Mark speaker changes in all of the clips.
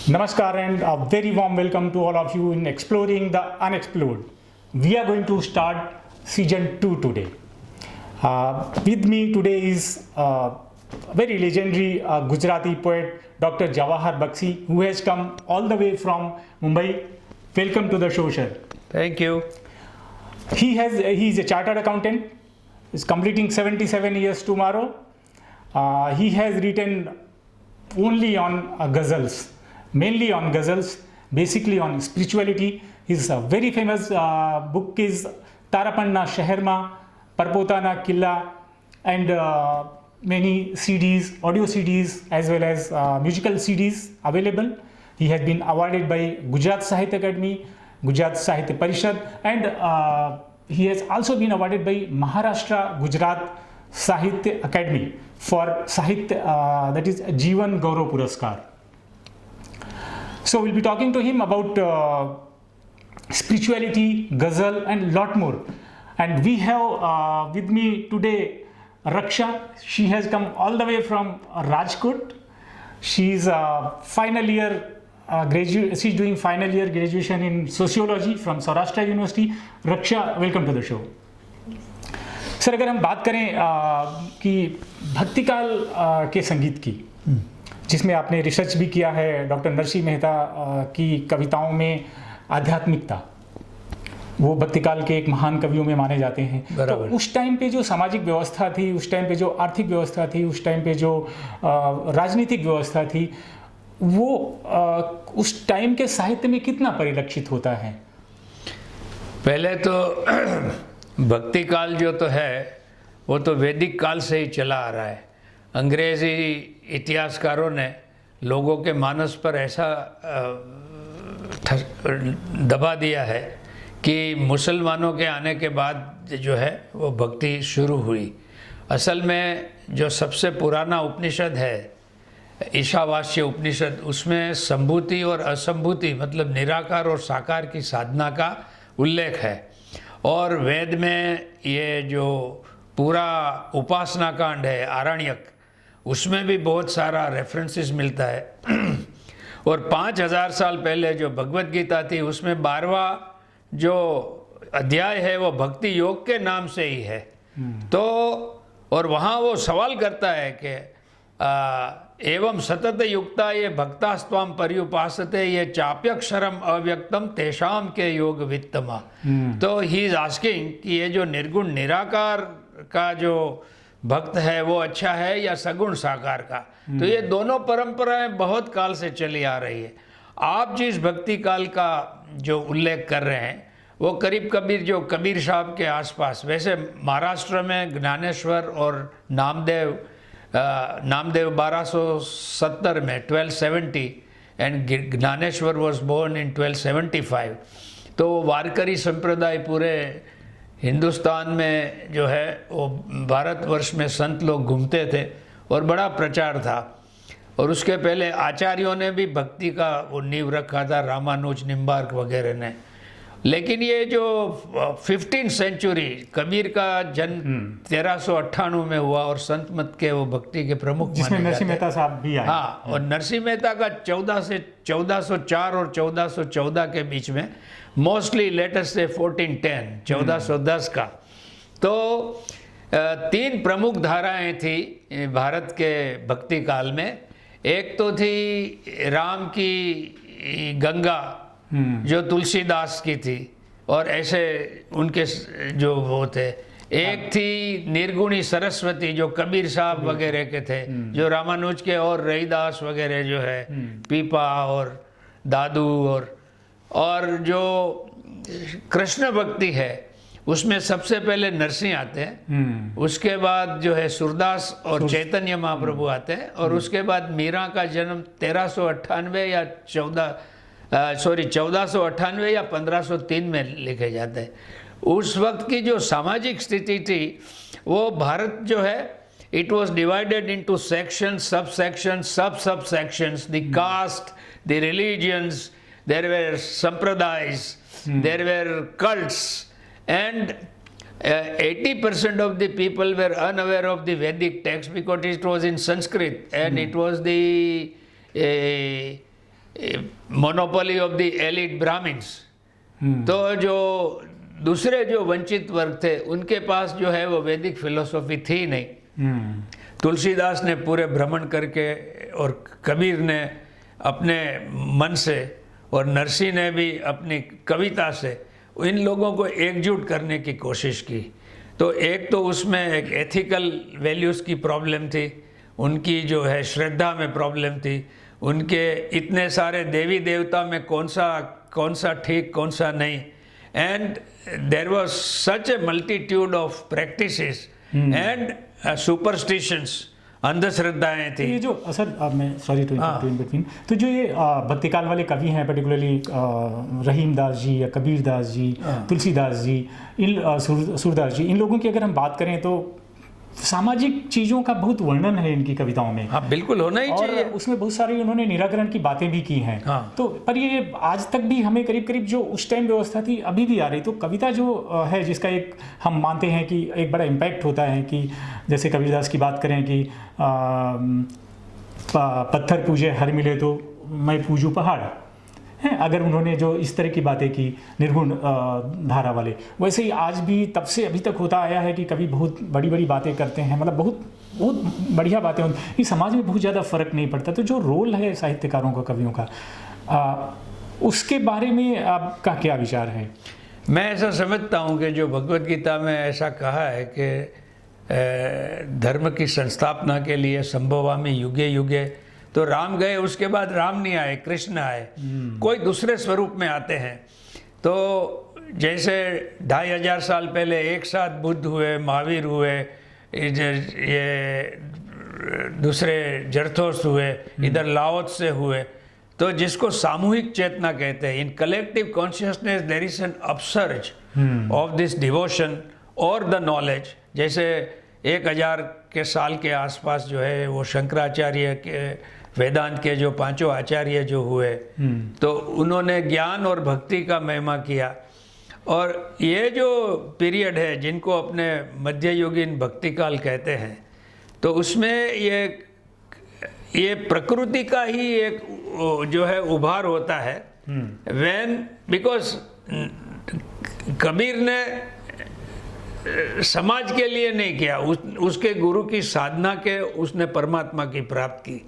Speaker 1: Namaskar and a very warm welcome to all of you in Exploring the Unexplored. We are going to start season 2 today. With me today is very legendary Gujarati poet Dr. Jawahar Bakshi, who has come all the way from Mumbai. Welcome to the show, sir.
Speaker 2: Thank you.
Speaker 1: He is a chartered accountant. He's completing 77 years tomorrow. He has written only on ghazals, mainly on ghazals, basically on spirituality. His very famous book is Tarapanna Shaharma, Parpotana Killa, and many CDs, audio CDs as well as musical CDs available. He has been awarded by Gujarat Sahitya Academy, Gujarat Sahitya Parishad, and he has also been awarded by Maharashtra Gujarat Sahitya Academy for Sahitya, that is Jeevan Gaurav Puraskar. So we'll be talking to him about spirituality, ghazal and lot more. And we have with me today Raksha. She has come all the way from Rajkot. She's final year she's doing final year graduation in sociology from Saurashtra University. Raksha, welcome to the show. Sir, अगर हम बात करें कि भक्तिकाल के संगीत की, जिसमें आपने रिसर्च भी किया है, डॉक्टर नरसिंह मेहता की कविताओं में आध्यात्मिकता, वो भक्तिकाल के एक महान कवियों में माने जाते हैं। तो उस टाइम पे जो सामाजिक व्यवस्था थी, उस टाइम पे जो आर्थिक व्यवस्था थी, उस टाइम पे जो राजनीतिक व्यवस्था थी, वो उस टाइम के साहित्य में कितना परिलक्षित होता है?
Speaker 2: पहले तो भक्ति काल जो तो है वो तो वैदिक काल से ही चला आ रहा है। अंग्रेज़ी इतिहासकारों ने लोगों के मानस पर ऐसा दबा दिया है कि मुसलमानों के आने के बाद जो है वो भक्ति शुरू हुई। असल में जो सबसे पुराना उपनिषद है, ईशावास्य उपनिषद, उसमें संभूति और असंभूति मतलब निराकार और साकार की साधना का उल्लेख है। और वेद में ये जो पूरा उपासना कांड है आरण्यक, उसमें भी बहुत सारा रेफरेंसेस मिलता है। और 5000 साल पहले जो भगवत गीता थी उसमें 12वां जो अध्याय है वो भक्ति योग के नाम से ही है। तो और वहाँ वो सवाल करता है कि एवं सतत युक्ता ये भक्तास्त्वाम पर्युपासते ये चाप्यक्षरम अव्यक्तम तेषाम के योग वित्तमा। तो ही इज आस्किंग कि ये जो निर्गुण निराकार का जो भक्त है वो अच्छा है या सगुण साकार का। तो ये दोनों परंपराएं बहुत काल से चली आ रही है। आप जिस भक्ति काल का जो उल्लेख कर रहे हैं वो करीब कबीर जो कबीर साहब के आसपास, वैसे महाराष्ट्र में ज्ञानेश्वर और नामदेव 1270 में 1270 and Dnyaneshwar was born in 1275। तो वारकरी संप्रदाय पूरे हिंदुस्तान में जो है वो भारतवर्ष में संत लोग घूमते थे और बड़ा प्रचार था। और उसके पहले आचार्यों ने भी भक्ति का वो नींव रखा था, रामानुज, निम्बार्क वगैरह ने। लेकिन ये जो 15th सेंचुरी, कबीर का जन्म 1398 में हुआ और संत मत के वो भक्ति के प्रमुख
Speaker 1: जिसमें नरसिंह मेहता साहब भी आए।
Speaker 2: हाँ, और नरसिंह मेहता का 1404 और 1414 के बीच में, मोस्टली लेटेस्ट से 1410 का। तो 3 प्रमुख धाराएं थी भारत के भक्ति काल में। एक तो थी राम की गंगा जो तुलसीदास की थी और ऐसे उनके जो वो थे। एक थी निर्गुणी सरस्वती जो कबीर साहब वगैरह के थे, जो रामानुज के और रहीदास वगैरह जो है, पीपा और दादू और जो कृष्ण भक्ति है उसमें सबसे पहले नरसिंह आते हैं। उसके बाद जो है सूरदास और चैतन्य महाप्रभु आते हैं। और उसके बाद मीरा का जन्म 1398 या 1498 या 1503 में लिखे जाते हैं। उस वक्त की जो सामाजिक स्थिति थी वो भारत जो है, it was divided into sections, sub sections, the caste, the religions, there were संप्रदायस, there were cults, and 80% of the people were unaware of the Vedic text because it was in Sanskrit and it was the monopoly of the elite Brahmins. तो जो दूसरे जो वंचित वर्ग थे उनके पास जो है वो वैदिक फिलोसॉफी थी नहीं। तुलसीदास ने पूरे भ्रमण करके और कबीर ने अपने मन से और नरसिंह ने भी अपनी कविता से इन लोगों को एकजुट करने की कोशिश की। तो एक तो उसमें एक एथिकल वैल्यूज़ की प्रॉब्लम थी, उनकी जो है श्रद्धा में प्रॉब्लम थी, उनके इतने सारे देवी देवता में कौन सा ठीक कौन सा नहीं, and there was such a multitude of practices and superstitions, अंधश्रद्धाएं थी।
Speaker 1: ये जो सर मैं सॉरी टू इन बिटवीन, तो जो ये भक्तिकाल वाले कवि हैं पर्टिकुलरली रहीम दास जी या कबीर दास जी, तुलसीदास जी, सूरदास जी, इन लोगों की अगर हम बात करें तो सामाजिक चीज़ों का बहुत वर्णन है इनकी कविताओं में।
Speaker 2: हाँ बिल्कुल होना ही चाहिए।
Speaker 1: उसमें बहुत सारी उन्होंने निराकरण की बातें भी की हैं।
Speaker 2: हाँ।
Speaker 1: तो पर ये आज तक भी हमें करीब करीब जो उस टाइम व्यवस्था थी अभी भी आ रही। तो कविता जो है जिसका एक हम मानते हैं कि एक बड़ा इम्पैक्ट होता है कि जैसे कबीरदास की बात करें कि पत्थर पूजे हर मिले तो मैं पूजूं पहाड़ हैं, अगर उन्होंने जो इस तरह की बातें की निर्गुण धारा वाले, वैसे ही आज भी तब से अभी तक होता आया है कि कभी बहुत बड़ी बड़ी बातें करते हैं, मतलब बहुत बहुत बढ़िया बातें होती हैं, इस समाज में बहुत ज़्यादा फर्क नहीं पड़ता। तो जो रोल है साहित्यकारों का, कवियों का, उसके बारे में आपका क्या विचार है?
Speaker 2: मैं ऐसा समझता हूँ कि जो भगवत गीता में ऐसा कहा है कि धर्म की संस्थापना के लिए संभवामि युगे युगे, तो राम गए, उसके बाद राम नहीं आए, कृष्ण आए, कोई दूसरे स्वरूप में आते हैं। तो जैसे 2500 साल पहले एक साथ बुद्ध हुए, महावीर हुए, ये दूसरे जरथोस हुए, इधर लाओस से हुए, तो जिसको सामूहिक चेतना कहते हैं, in collective consciousness there is an upsurge of this devotion और द नॉलेज। जैसे 1000 के साल के आसपास जो है वो शंकराचार्य के वेदांत के जो 5 आचार्य जो हुए, तो उन्होंने ज्ञान और भक्ति का महिमा किया। और ये जो पीरियड है जिनको अपने मध्ययुगीन भक्ति काल कहते हैं, तो उसमें ये प्रकृति का ही एक जो है उभार होता है। व्हेन बिकॉज कबीर ने समाज के लिए नहीं किया, उसके गुरु की साधना के उसने परमात्मा की प्राप्त की।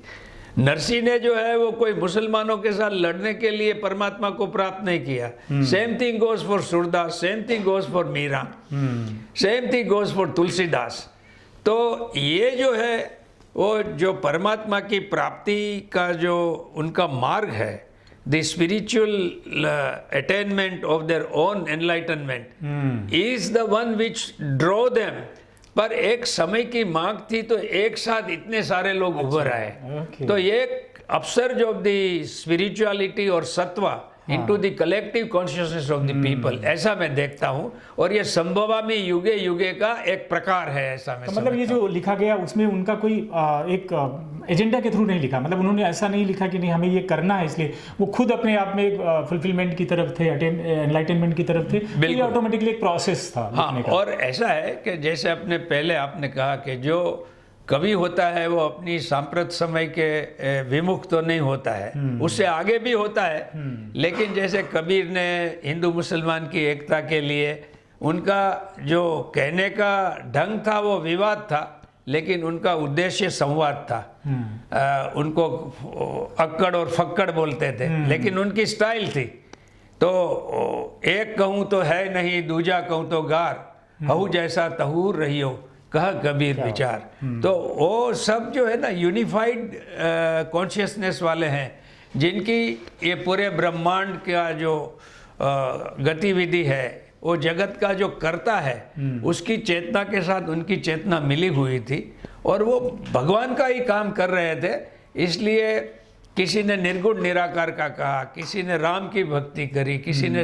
Speaker 2: नरसिंह ने जो है वो कोई मुसलमानों के साथ लड़ने के लिए परमात्मा को प्राप्त नहीं किया। Same thing goes for Surdas, same thing goes for Meera, same thing goes for Tulsidas. तो ये जो है वो जो परमात्मा की प्राप्ति का जो उनका मार्ग है, the spiritual attainment of their own enlightenment is the one which draw them. पर एक समय की मांग थी तो एक साथ इतने सारे लोग उभर आए। तो ये अपसर्ज ऑफ द स्पिरिचुअलिटी और सत्वा into the collective consciousness of the people, ऐसा मैं देखता हूँ। और ये संभवामि युगे युगे का एक प्रकार है, ऐसा मैं
Speaker 1: मतलब ये जो लिखा गया उसमें उनका कोई एक एजेंडा के थ्रू नहीं लिखा, मतलब उन्होंने ऐसा नहीं लिखा कि नहीं हमें ये करना है, इसलिए वो खुद अपने आप में एक फुलफिलमेंट की तरफ थे, एनलाइटनमेंट की तरफ थे। ये ऑटोमेटिकली एक प्रोसेस था।
Speaker 2: हाँ, और ऐसा है कि जैसे अपने पहले आपने कहा कि जो कवि होता है वो अपनी सांप्रत समय के विमुख तो नहीं होता है, उससे आगे भी होता है। लेकिन जैसे कबीर ने हिंदू मुसलमान की एकता के लिए, उनका जो कहने का ढंग था वो विवाद था, लेकिन उनका उद्देश्य संवाद था। उनको अक्कड़ और फक्कड़ बोलते थे, लेकिन उनकी स्टाइल थी। तो एक कहूँ तो है नहीं, दूजा कहूँ तो गार, हऊ जैसा तहूर रहियो, कहा कबीर विचार। तो वो सब जो है ना यूनिफाइड कॉन्शियसनेस वाले हैं, जिनकी ये पूरे ब्रह्मांड का जो गतिविधि है, वो जगत का जो करता है उसकी चेतना के साथ उनकी चेतना मिली हुई थी, और वो भगवान का ही काम कर रहे थे। इसलिए किसी ने निर्गुण निराकार का कहा, किसी ने राम की भक्ति करी, किसी ने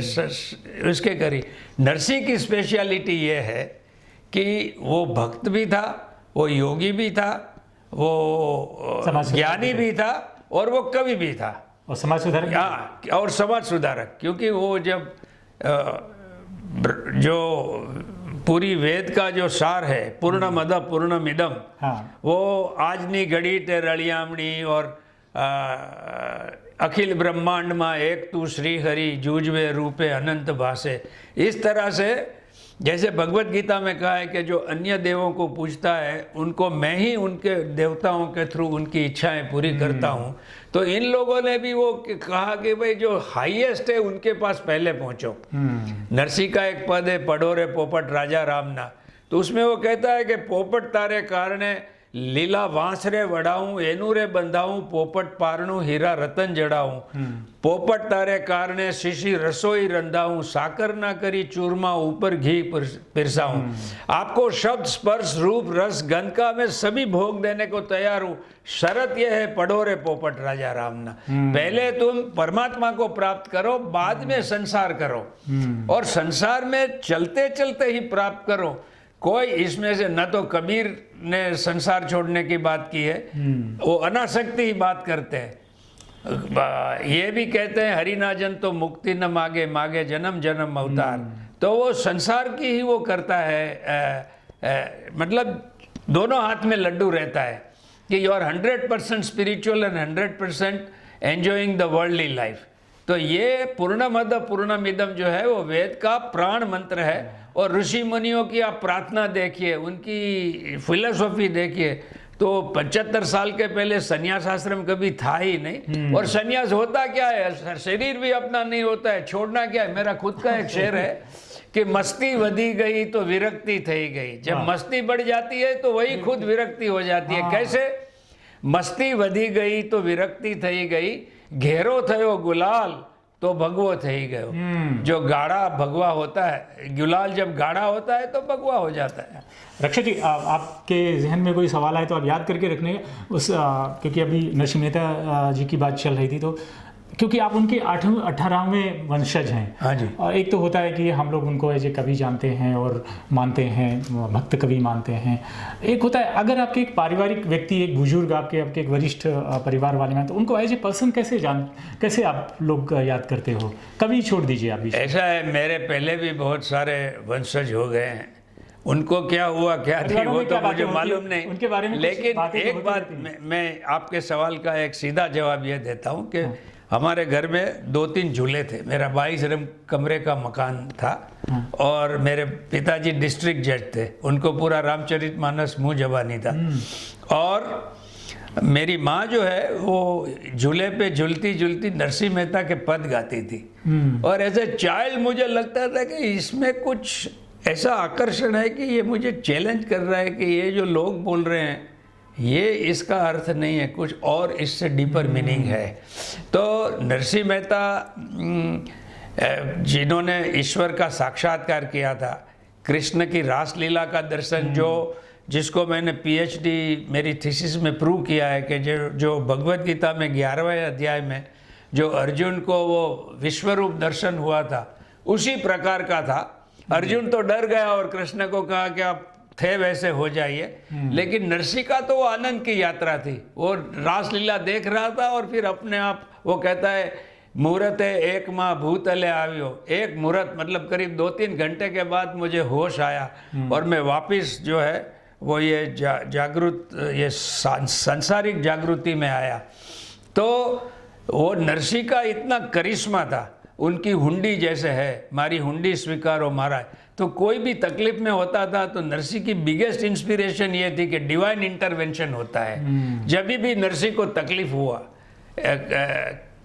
Speaker 2: उसके करी। नरसिंह की स्पेशलिटी ये है कि वो भक्त भी था, वो योगी भी था, वो ज्ञानी भी था, और वो कवि भी था,
Speaker 1: और समाज सुधारक।
Speaker 2: हाँ, और समाज सुधारक। क्योंकि वो जब जो पूरी वेद का जो सार है, पूर्णमद पूर्णमिदम, हाँ, वो आज नी घड़ी ते रलियामणी और अखिल ब्रह्मांड में एक तू श्री हरि जूझवे रूपे अनंत भासे। इस तरह से जैसे भगवत गीता में कहा है कि जो अन्य देवों को पूजता है उनको मैं ही उनके देवताओं के थ्रू उनकी इच्छाएं पूरी करता हूँ, तो इन लोगों ने भी वो कहा कि भाई जो हाईएस्ट है उनके पास पहले पहुँचो। नरसी का एक पद है, पढ़ो रे पोपट राजा रामना, तो उसमें वो कहता है कि पोपट तारे कारणे લીલા વાંસરે વડાવું એનું રે બંધાવું પોપટ પારણું હીરા રતન જડાવું પોપટ તારે કારણે શીશી રસોઈ રંધાવું સાકર ના કરી ચૂरमा ऊपर घी पिरसाऊं आपको शब्द स्पर्श रूप रस गंध का मैं सभी भोग देने को तैयार हूँ, शरत यह है पढ़ो रे पोपट राजा रामना। पहले तुम परमात्मा को प्राप्त करो, बाद में संसार करो, और संसार में चलते चलते ही प्राप्त करो। कोई इसमें से न तो कबीर ने संसार छोड़ने की बात की है, वो अनासक्ति ही बात करते हैं। ये भी कहते हैं हरि ना जन तो मुक्ति न मांगे, मांगे जन्म जन्म अवतार। तो वो संसार की ही वो करता है, मतलब दोनों हाथ में लड्डू रहता है कि you are 100% spiritual and 100% enjoying the worldly life. तो ये पूर्णमद पूर्णमिदम जो है वो वेद का प्राण मंत्र है। और ऋषि मुनियों की आप प्रार्थना देखिए, उनकी फिलोसॉफी देखिए, तो 75 साल के पहले संन्यास आश्रम कभी था ही नहीं। और संन्यास होता क्या है, शरीर भी अपना नहीं होता है, छोड़ना क्या है। मेरा खुद का एक शेर है कि मस्ती वधी गई तो विरक्ति थी गई। जब मस्ती बढ़ जाती है तो वही खुद विरक्ति हो जाती है। कैसे? मस्ती वधी गई तो विरक्ति थी गई, घेरो थयो गुलाल तो भगवो थई गयो। जो गाढ़ा भगवा होता है, गुलाल जब गाढ़ा होता है तो भगवा हो जाता है।
Speaker 1: रक्षक जी, आपके जहन में कोई सवाल आए तो आप याद करके रखने उस, क्योंकि अभी नरसिंह मेहता जी की बात चल रही थी, तो क्योंकि आप उनके 18वें वंशज हैं।
Speaker 2: हाँ जी।
Speaker 1: एक तो होता है कि हम लोग उनको एज ए कवि जानते हैं और मानते हैं, भक्त कवि मानते हैं। एक होता है अगर आपके एक पारिवारिक व्यक्ति, एक बुजुर्ग, आपके एक वरिष्ठ परिवार वाले हैं, तो उनको एज ए पर्सन कैसे आप लोग याद करते हो? कवि छोड़ दीजिए आप भी।
Speaker 2: ऐसा है, मेरे पहले भी बहुत सारे वंशज हो गए हैं, उनको क्या हुआ क्या नहीं वो तो मुझे मालूम नहीं,
Speaker 1: उनके बारे में
Speaker 2: लेकिन एक बात मैं आपके सवाल का एक सीधा जवाब ये देता हूँ कि हमारे घर में 2-3 झूले थे। मेरा 22 कमरे का मकान था और मेरे पिताजी डिस्ट्रिक्ट जज थे, उनको पूरा रामचरितमानस मुँह जबानी था। और मेरी माँ जो है वो झूले पे झूलती झूलती नरसिंह मेहता के पद गाती थी। और एज ए चाइल्ड मुझे लगता था कि इसमें कुछ ऐसा आकर्षण है कि ये मुझे चैलेंज कर रहा है कि ये जो लोग बोल रहे हैं ये इसका अर्थ नहीं है, कुछ और इससे डीपर मीनिंग है। तो नरसिंह मेहता जिन्होंने ईश्वर का साक्षात्कार किया था, कृष्ण की रासलीला का दर्शन, जिसको मैंने पीएचडी मेरी थीसिस में प्रूव किया है कि जो भगवत गीता में 11वें अध्याय में जो अर्जुन को वो विश्वरूप दर्शन हुआ था, उसी प्रकार का था। अर्जुन तो डर गया और कृष्ण को कहा कि आप थे वैसे हो जाइए, लेकिन नरसिंह का तो वो आनंद की यात्रा थी। वो रासलीला देख रहा था और फिर अपने आप वो कहता है मुहूर्त है एक माँ भूतले आवियो। एक मुहूर्त मतलब करीब 2-3 घंटे के बाद मुझे होश आया और मैं वापस जो है वो ये जागृत, ये सांसारिक जागृति में आया। तो वो नरसिंह का इतना करिश्मा था, उनकी हुंडी जैसे है, मारी हुंडी स्वीकारो महाराज। तो कोई भी तकलीफ में होता था तो नरसिंह की बिगेस्ट इंस्पिरेशन ये थी कि डिवाइन इंटरवेंशन होता है। जब भी नरसिंह को तकलीफ हुआ,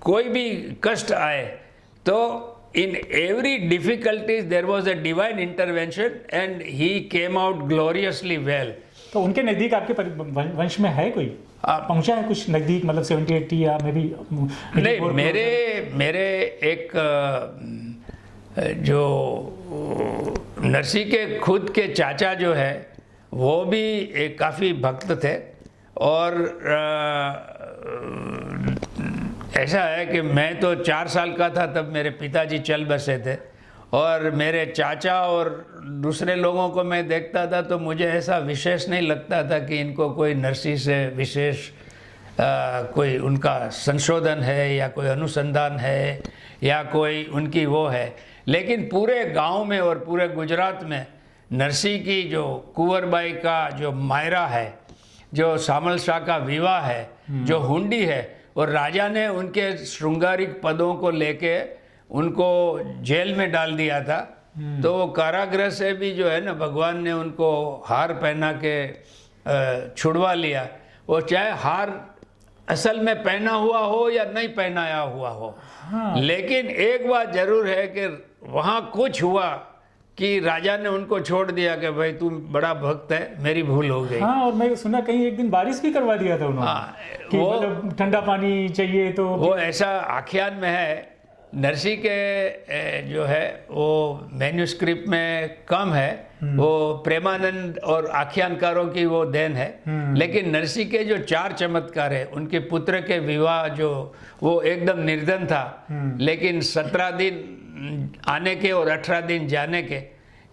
Speaker 2: कोई भी कष्ट आए, तो in every difficulties there was a divine intervention and he came out gloriously well.
Speaker 1: तो उनके नज़दीक आपके वंश में है कोई पहुंचा है कुछ नज़दीक, मतलब 70-80 या मे भी?
Speaker 2: नहीं, मेरे एक जो नरसिंह के खुद के चाचा जो है वो भी एक काफ़ी भक्त थे। और ऐसा है कि मैं तो 4 साल का था तब मेरे पिताजी चल बसे थे, और मेरे चाचा और दूसरे लोगों को मैं देखता था तो मुझे ऐसा विशेष नहीं लगता था कि इनको कोई नरसिंह से विशेष कोई उनका संशोधन है या कोई अनुसंधान है या कोई उनकी वो है। लेकिन पूरे गांव में और पूरे गुजरात में नरसिंह की जो कुंवरबाई का जो मायरा है, जो शामल शाह का विवाह है, जो हुंडी है, और राजा ने उनके श्रृंगारिक पदों को लेके उनको जेल में डाल दिया था। तो वो कारागृह से भी जो है ना भगवान ने उनको हार पहना के छुड़वा लिया। और चाहे हार असल में पहना हुआ हो या नहीं पहनाया हुआ हो, लेकिन एक बात जरूर है कि वहाँ कुछ हुआ कि राजा ने उनको छोड़ दिया कि भाई तुम बड़ा भक्त है, मेरी भूल हो गई।
Speaker 1: हाँ, और मैं सुना कहीं एक दिन बारिश भी करवा दिया था उन्होंने।
Speaker 2: हाँ,
Speaker 1: कि
Speaker 2: वो
Speaker 1: मतलब ठंडा पानी चाहिए तो
Speaker 2: वो ऐसा आख्यान में है। नरसी के जो है वो मैन्युस्क्रिप्ट में कम है, वो प्रेमानंद और आख्यानकारों की वो देन है। लेकिन नरसी के जो 4 चमत्कार है, उनके पुत्र के विवाह जो वो एकदम निर्धन था, लेकिन 17 दिन आने के और 18 दिन जाने के,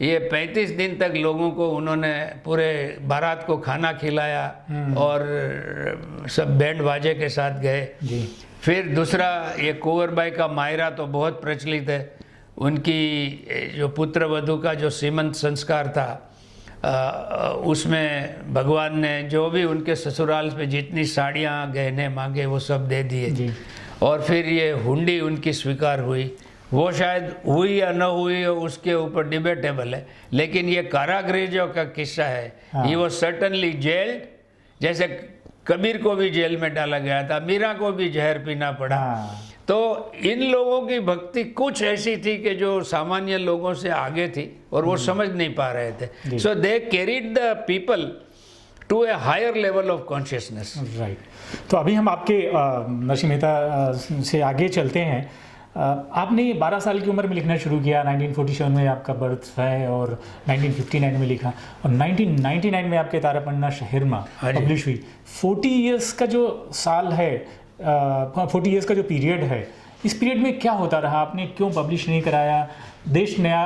Speaker 2: ये 35 दिन तक लोगों को उन्होंने पूरे बारात को खाना खिलाया और सब बैंड बाजे के साथ गए।
Speaker 1: जी।
Speaker 2: फिर दूसरा ये कुंवरबाई का मायरा तो बहुत प्रचलित है। उनकी जो पुत्र वधू का जो सीमंत संस्कार था, उसमें भगवान ने जो भी उनके ससुराल में जितनी साड़ियाँ गहने मांगे वो सब दे दिए। और फिर ये हुंडी उनकी स्वीकार हुई। वो शायद हुई या न हुई उसके ऊपर डिबेटेबल है, लेकिन ये कारागृह का किस्सा है, ही वॉज सर्टनली जेल्ड। जैसे कबीर को भी जेल में डाला गया था, मीरा को भी जहर पीना पड़ा। तो इन लोगों की भक्ति कुछ ऐसी थी कि जो सामान्य लोगों से आगे थी और वो समझ नहीं पा रहे थे। So they carried the people to a higher level of consciousness.
Speaker 1: Right. तो अभी हम आपके नरसिंह मेहता से आगे चलते हैं। आपने 12 साल की उम्र में लिखना शुरू किया, 1947 में आपका बर्थ है और 1959 में लिखा, और 1999 में आपके तारा पन्ना शहरमा पब्लिश हुई। 40 इयर्स का जो साल है, 40 इयर्स का जो पीरियड है, इस पीरियड में क्या होता रहा? आपने क्यों पब्लिश नहीं कराया? देश नया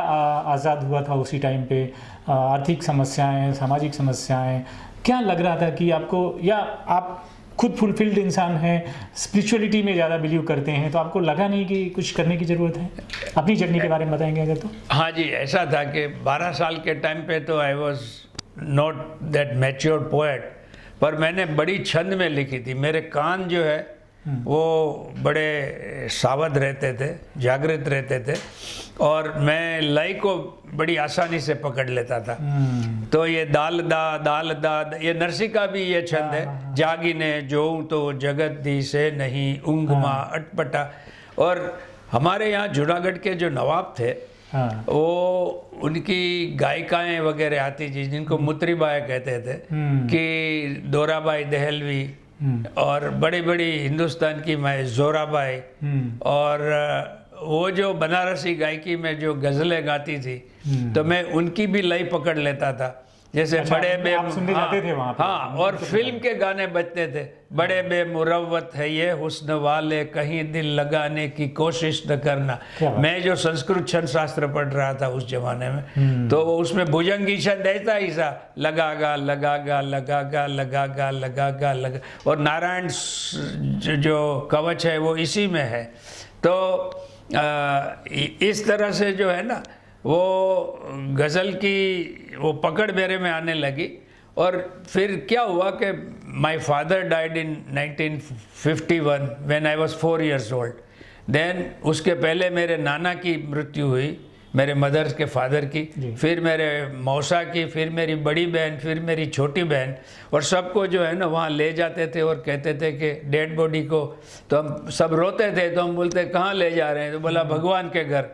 Speaker 1: आज़ाद हुआ था उसी टाइम पे, आर्थिक समस्याएं, सामाजिक समस्याएं, क्या लग रहा था कि आपको, या आप खुद फुलफिल्ड इंसान हैं, स्पिरिचुअलिटी में ज़्यादा बिलीव करते हैं, तो आपको लगा नहीं कि कुछ करने की ज़रूरत है? अपनी जर्नी के बारे में बताएंगे अगर तो।
Speaker 2: हाँ जी, ऐसा था कि 12 साल के टाइम पे तो I was not that mature poet, पर मैंने बड़ी छंद में लिखी थी। मेरे कान जो है वो बड़े सावध रहते थे, जागृत रहते थे, और मैं लय को बड़ी आसानी से पकड़ लेता था। तो ये दाल दा ये नरसी का भी ये छंद है, जागिने जोऊं तो जगत दी से नहीं ऊंघमा अटपटा। और हमारे यहाँ जूनागढ़ के जो नवाब थे, वो उनकी गायिकाएं वगैरह आती थी, जिनको मुत्रीबाई कहते थे, कि दोराबाई दहलवी और बड़ी बड़ी हिंदुस्तान की मैं जोराबाई, और वो जो बनारसी गायकी में जो गज़लें गाती थी, तो मैं उनकी भी लय पकड़ लेता था। जैसे
Speaker 1: अच्छा,
Speaker 2: बड़े बे,
Speaker 1: आप सुनने जाते थे वहाँ पे?
Speaker 2: हाँ, और फिल्म के गाने बजते थे, बड़े बेमुरव्वत है ये हुस्न वाले, कहीं दिल लगाने की कोशिश न करना। मैं जो संस्कृत छंद शास्त्र पढ़ रहा था उस जमाने में, तो उसमें भुजंगी छंद ऐसा ही सा, लगागा लगागा लगागा लगागा लगागा लगा, और नारायण जो कवच है वो इसी में है। तो इस तरह से जो है ना, वो गज़ल की वो पकड़ मेरे में आने लगी। और फिर क्या हुआ कि my father died in 1951 when I was 4 years old. Then उसके पहले मेरे नाना की मृत्यु हुई, मेरे मदर के फादर की, फिर मेरे मौसा की, फिर मेरी बड़ी बहन, फिर मेरी छोटी बहन। और सबको जो है ना वहाँ ले जाते थे और कहते थे कि डेड बॉडी को, तो हम सब रोते थे, तो हम बोलते कहाँ ले जा रहे हैं? तो बोला भगवान के घर।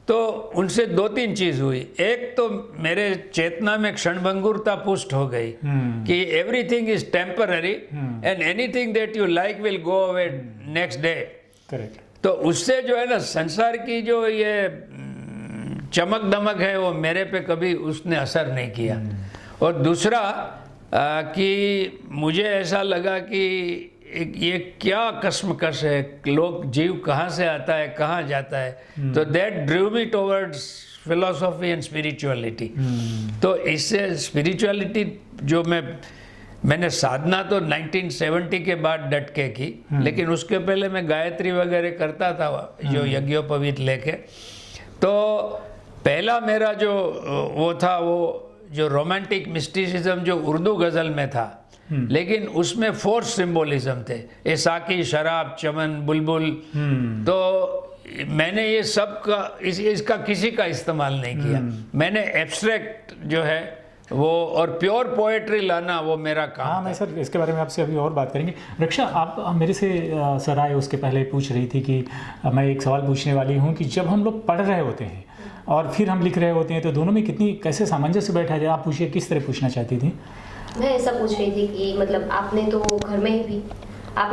Speaker 2: तो उनसे 2-3 चीज़ हुई। एक तो मेरे चेतना में क्षणभंगुरता पुष्ट हो गई कि everything is temporary and anything that you like will go away next day.
Speaker 1: Correct.
Speaker 2: तो उससे जो है ना संसार की जो ये चमक दमक है वो मेरे पे कभी उसने असर नहीं किया। और दूसरा कि मुझे ऐसा लगा कि ये क्या कश्मकश है, लोग जीव कहाँ से आता है कहाँ जाता है। तो that ड्रीव me towards philosophy and spirituality. तो इससे स्पिरिचुअलिटी जो मैंने साधना तो 1970 के बाद डट के की, लेकिन उसके पहले मैं गायत्री वगैरह करता था जो यज्ञोपवीत लेके। तो पहला मेरा जो वो था, वो जो रोमांटिक मिस्टिसिज्म जो उर्दू गज़ल में था, लेकिन उसमें फोर्स सिंबोलिज्म थे, ये साकी, शराब, चमन, बुलबुल। तो मैंने ये सब का इसका किसी का इस्तेमाल नहीं किया। मैंने एब्स्ट्रैक्ट जो है वो और प्योर पोएट्री लाना वो मेरा काम
Speaker 1: हाँ,
Speaker 2: था।
Speaker 1: मैं सर इसके बारे में आपसे अभी और बात करेंगे। रक्षा, आप मेरे से सर आए उसके पहले पूछ रही थी कि मैं एक सवाल पूछने वाली हूँ कि जब हम लोग पढ़ रहे होते हैं और फिर हम लिख रहे होते हैं तो दोनों में कितनी कैसे सामंजस्य बैठा जाए, आप पूछिए, किस तरह पूछना चाहती थी?
Speaker 3: मैं ऐसा पूछ रही थी कि मतलब आपने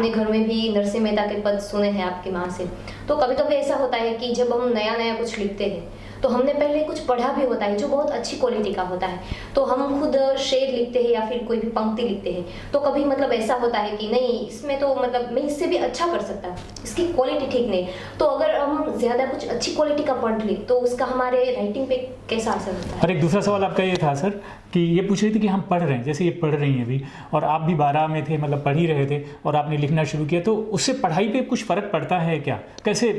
Speaker 3: घर में भी नरसिंह मेहता के पद सुने हैं आपकी माँ से, तो कभी कभी ऐसा होता है कि जब हम नया नया कुछ लिखते हैं तो हमने पहले कुछ पढ़ा भी होता है जो बहुत अच्छी क्वालिटी का होता है, तो हम खुद शेर लिखते हैं या फिर कोई भी पंक्ति लिखते हैं, तो कभी मतलब ऐसा होता है कि नहीं इसमें तो मतलब मैं इससे भी अच्छा कर सकता हूँ, इसकी क्वालिटी ठीक नहीं, तो अगर हम ज़्यादा कुछ अच्छी क्वालिटी का पढ़ लें तो उसका हमारे राइटिंग पे कैसा असर होता है?
Speaker 1: और एक दूसरा सवाल आपका ये था सर कि ये पूछ रही थी कि हम पढ़ रहे हैं, जैसे ये पढ़ रही हैं अभी और आप भी 12 में थे, मतलब पढ़ ही रहे थे और आपने लिखना शुरू किया, तो उससे पढ़ाई पे कुछ फ़र्क पड़ता है क्या? कैसे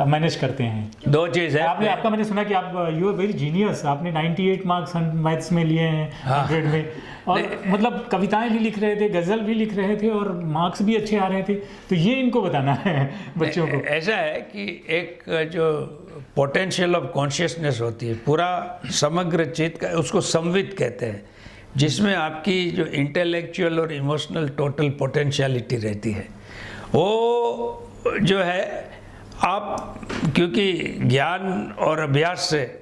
Speaker 1: मैनेज करते हैं?
Speaker 2: दो चीज़ है।
Speaker 1: आपका मैंने सुना कि आप यू आर वेरी जीनियस, आपने 98 मार्क्स मैथ्स में लिए हैं 100 में, और मतलब कविताएं भी लिख रहे थे, गज़ल भी लिख रहे थे और मार्क्स भी अच्छे आ रहे थे, तो ये इनको बताना है बच्चों को।
Speaker 2: ऐसा है कि एक जो पोटेंशियल ऑफ कॉन्शियसनेस होती है, पूरा समग्र चित्त का, उसको संवित कहते हैं, जिसमें आपकी जो इंटेलेक्चुअल और इमोशनल टोटल पोटेंशियलिटी रहती है, वो जो है आप, क्योंकि ज्ञान और अभ्यास से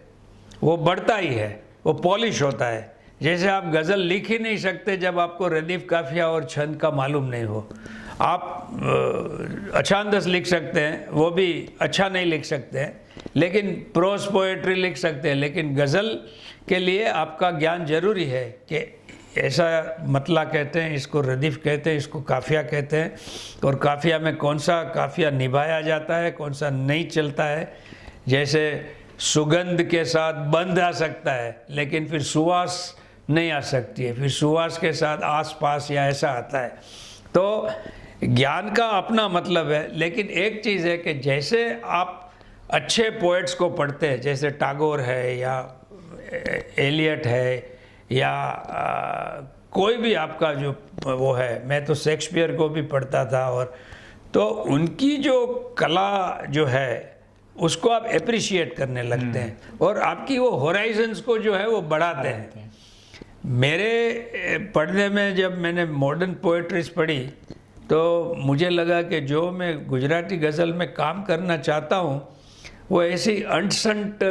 Speaker 2: वो बढ़ता ही है, वो पॉलिश होता है। जैसे आप गज़ल लिख ही नहीं सकते जब आपको रदीफ, काफिया और छंद का मालूम नहीं हो। आप अछांदस लिख सकते हैं, वो भी अच्छा नहीं लिख सकते हैं, लेकिन प्रोस पोएट्री लिख सकते हैं, लेकिन गज़ल के लिए आपका ज्ञान जरूरी है कि ऐसा मतला कहते हैं, इसको रदीफ कहते हैं, इसको काफिया कहते हैं, और काफिया में कौन सा काफिया निभाया जाता है, कौन सा नहीं चलता है। जैसे सुगंध के साथ बंध आ सकता है लेकिन फिर सुवास नहीं आ सकती है, फिर सुवास के साथ आस पास या ऐसा आता है। तो ज्ञान का अपना मतलब है, लेकिन एक चीज़ है कि जैसे आप अच्छे पोएट्स को पढ़ते हैं, जैसे टैगोर है या एलियट है या कोई भी आपका जो वो है, मैं तो शेक्सपियर को भी पढ़ता था, और तो उनकी जो कला जो है उसको आप एप्रिशिएट करने लगते हैं और आपकी वो होराइजन्स को जो है वो बढ़ाते हैं। मेरे पढ़ने में जब मैंने मॉडर्न पोएट्रीज पढ़ी तो मुझे लगा कि जो मैं गुजराती गज़ल में काम करना चाहता हूँ वो ऐसी अंटसंट